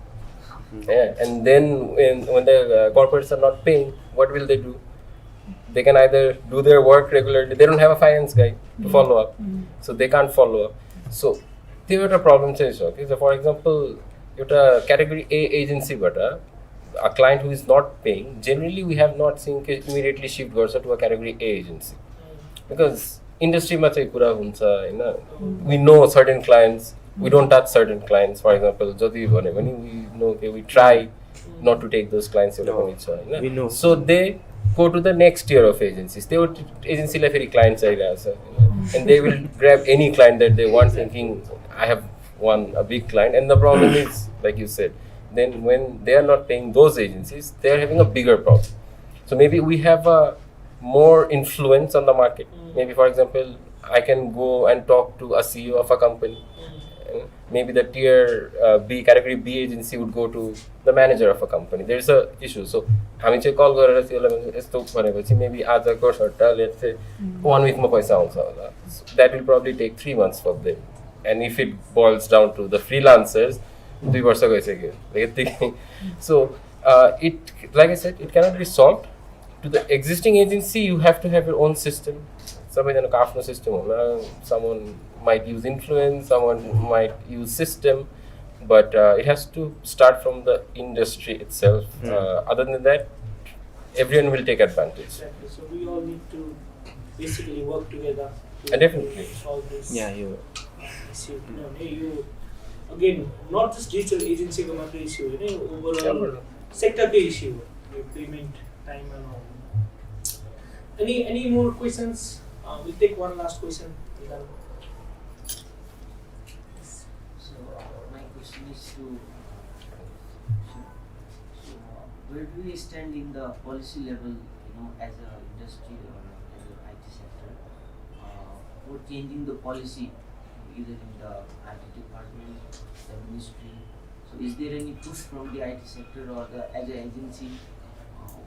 yeah. And then when the corporates are not paying, what will they do? They can either do their work regularly. They don't have a finance guy to follow up, so they can't follow up. So there are problems. Okay, so for example, a category A agency, but a client who is not paying, generally we have not seen immediately shift गर्छ to a category A agency because industry मा चाहिँ कुरा हुन्छ हैन. We know certain clients, we don't touch certain clients. For example, जति भन्यो भने we know okay, we try not to take those clients एउटा पनि छ हैन. We know. So they go to the next tier of agencies. They would agency लाई फेरि client चाहिरहेछ हैन, and they will grab any client that they want, thinking I have a big client. And the problem is, like you said, then when they are not paying those agencies, they are having a bigger problem. So maybe we have a more influence on the market. Maybe, for example, I can go and talk to a CEO of a company. Maybe the tier B, category B agency would go to the manager of a company. There's a issue. So, हामी चाहिँ call गरेर त्यसलाई यस्तो भनेपछि maybe आजको सट्टा let's say 1 week मा पैसा आउँछ होला. That will probably take 3 months for them. And if it boils down to the freelancers, 2 वर्ष गइसक्यो. So, it, like I said, it cannot be solved. To the existing agency, you have to have your own system. सबैजनाको आफ्नो system होला. Someone might use influence, someone might use system, but it has to start from the industry itself. Other than that, everyone will take advantage. Exactly. So we all need to basically work together to Definitely. solve this. Yeah, you. Issue. You again, not just digital agency ko matra issue, overall sector ke issue, payment time and all. Any more questions? We'll take one last question. So my question is where do we stand in the policy level, as a industry or as an IT sector, for changing the policy, either in the IT department, the ministry? So is there any push from the IT sector or as an agency?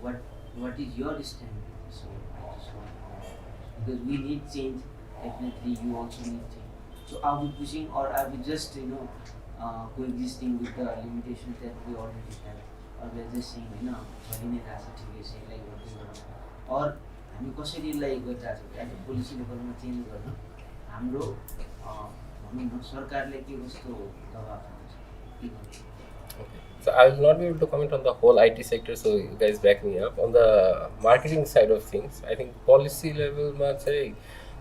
What is your stand? So I just want to know, because we need change, definitely you also need change. So are we pushing or are we just coexisting with the limitations that we already have, or we are just saying like or हामी कसरीलाई गरिरहेको छ as policy लेभलमा change गर्न हाम्रो भनौँ न सरकारले के कस्तो दबाब हाल्छ. So I will not be able to comment on the whole IT sector, so you guys back me up. On the marketing side of things, I think policy level,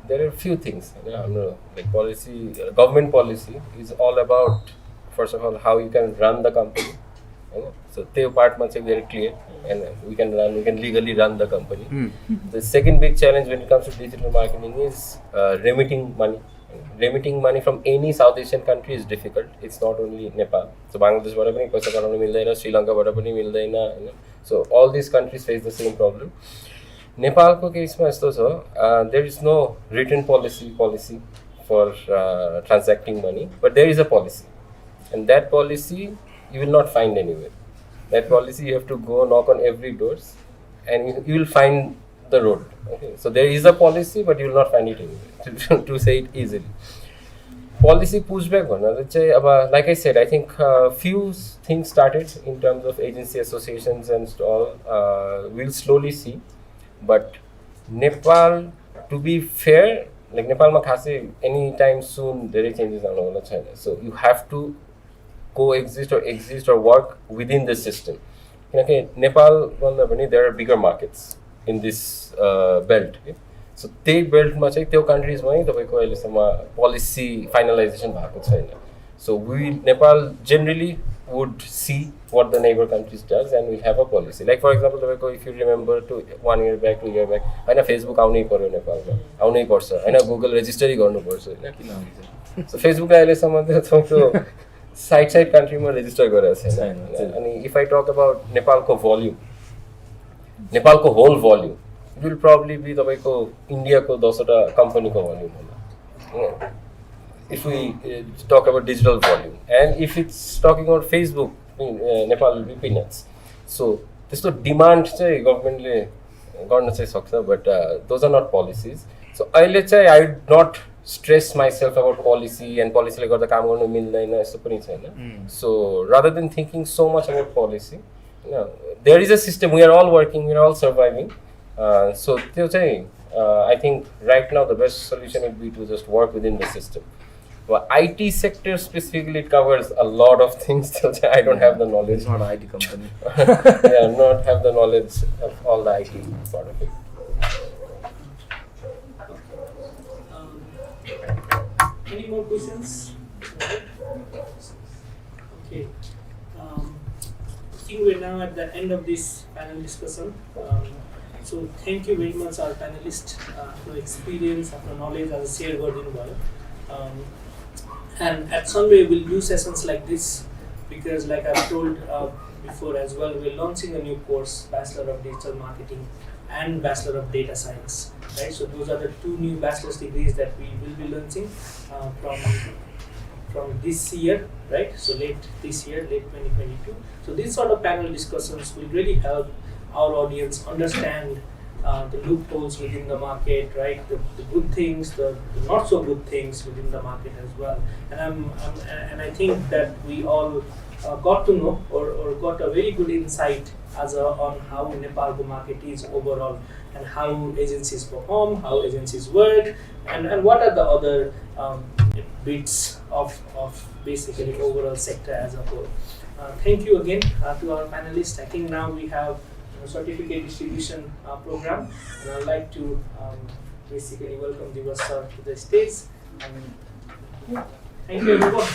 there are a few things. Like policy, government policy is all about, first of all, how you can run the company. So that part is very clear, and we can legally run the company. The second big challenge when it comes to digital marketing is remitting money. Remitting money from any South Asian country is difficult. It's not only Nepal. So Bangladesh bhara pani paisa pataunu mildaina, Sri Lanka bhara pani mildaina. So all these countries face the same problem. Nepal ko case ma yesto cha, there is no written policy for transacting money, but there is a policy, and that policy you will not find anywhere. That policy you have to go knock on every doors, and you will find the road. Okay, so there is a policy, but you will not find it anywhere. To say it easily, policy pushback. Like I said, I think few things started in terms of agency associations and all. We'll slowly see, but Nepal, to be fair, like Nepal ma khasai anytime soon there are changes aanu chaina. So you have to coexist or exist or work within the system. Okay, Nepal, there are bigger markets in this belt. Okay? So they belt ma chai त्यो countries ma तपाईको अहिले सम्म policy finalization भएको छैन. So Nepal generally would see what the neighbor countries does and will have a policy. Like for example, तपाईको if you remember 1 year back, 2 year back, हैन Facebook आउनै पर्यो नेपालमा, आउनै पर्छ, हैन Google register गर्नु पर्छ, हैन किन आउँछ. So Facebook अहिले सम्म तपाईको side country मा register गरेको छैन. अनि if I talk about Nepal को volume, Nepal को whole volume, it will probably be तपाईको India को 10 company को volume होला. If we talk about digital volume, and if it's talking about Facebook, Nepal will be peanuts. So त्यस्तो demand चाहिँ government ले गर्न चाहिँ सक्छ, but those are not policies. So अहिले चाहिँ I would not stress myself about policy and policy ले गर्दा काम गर्नु मिल्दैन यस्तो पनि छैन. So rather than thinking so much about policy, you know, there is a system, we are all working, we are all surviving. So त्यो चाहिँ I think right now the best solution would be to just work within the system. Well, IT sector specifically, it covers a lot of things. I don't have the knowledge. It's not an IT company. Yeah, not have the knowledge of all the IT part of it. Any more questions? Okay. I think we're now at the end of this panel discussion. So thank you very much, our panelists, for experience, for knowledge, as a share garden. And at Sunway, we'll do sessions like this because, like I've told before as well, we're launching a new course, Bachelor of Digital Marketing and Bachelor of Data Science. Right? So those are the two new bachelor's degrees that we will be launching from this year, right? So late this year, late 2022. So these sort of panel discussions will really help our audience understand the loopholes within the market, right? The good things, the not so good things within the market as well. And I think that we all got to know or got a very good insight on how Nepal's market is overall and how agencies perform, how agencies work, and what are the other bits of basically overall sector as a whole. Thank you again to our panelists. I think now we have certificate distribution program, and I'd like to basically welcome Divas sir to the stage. Thank you everyone.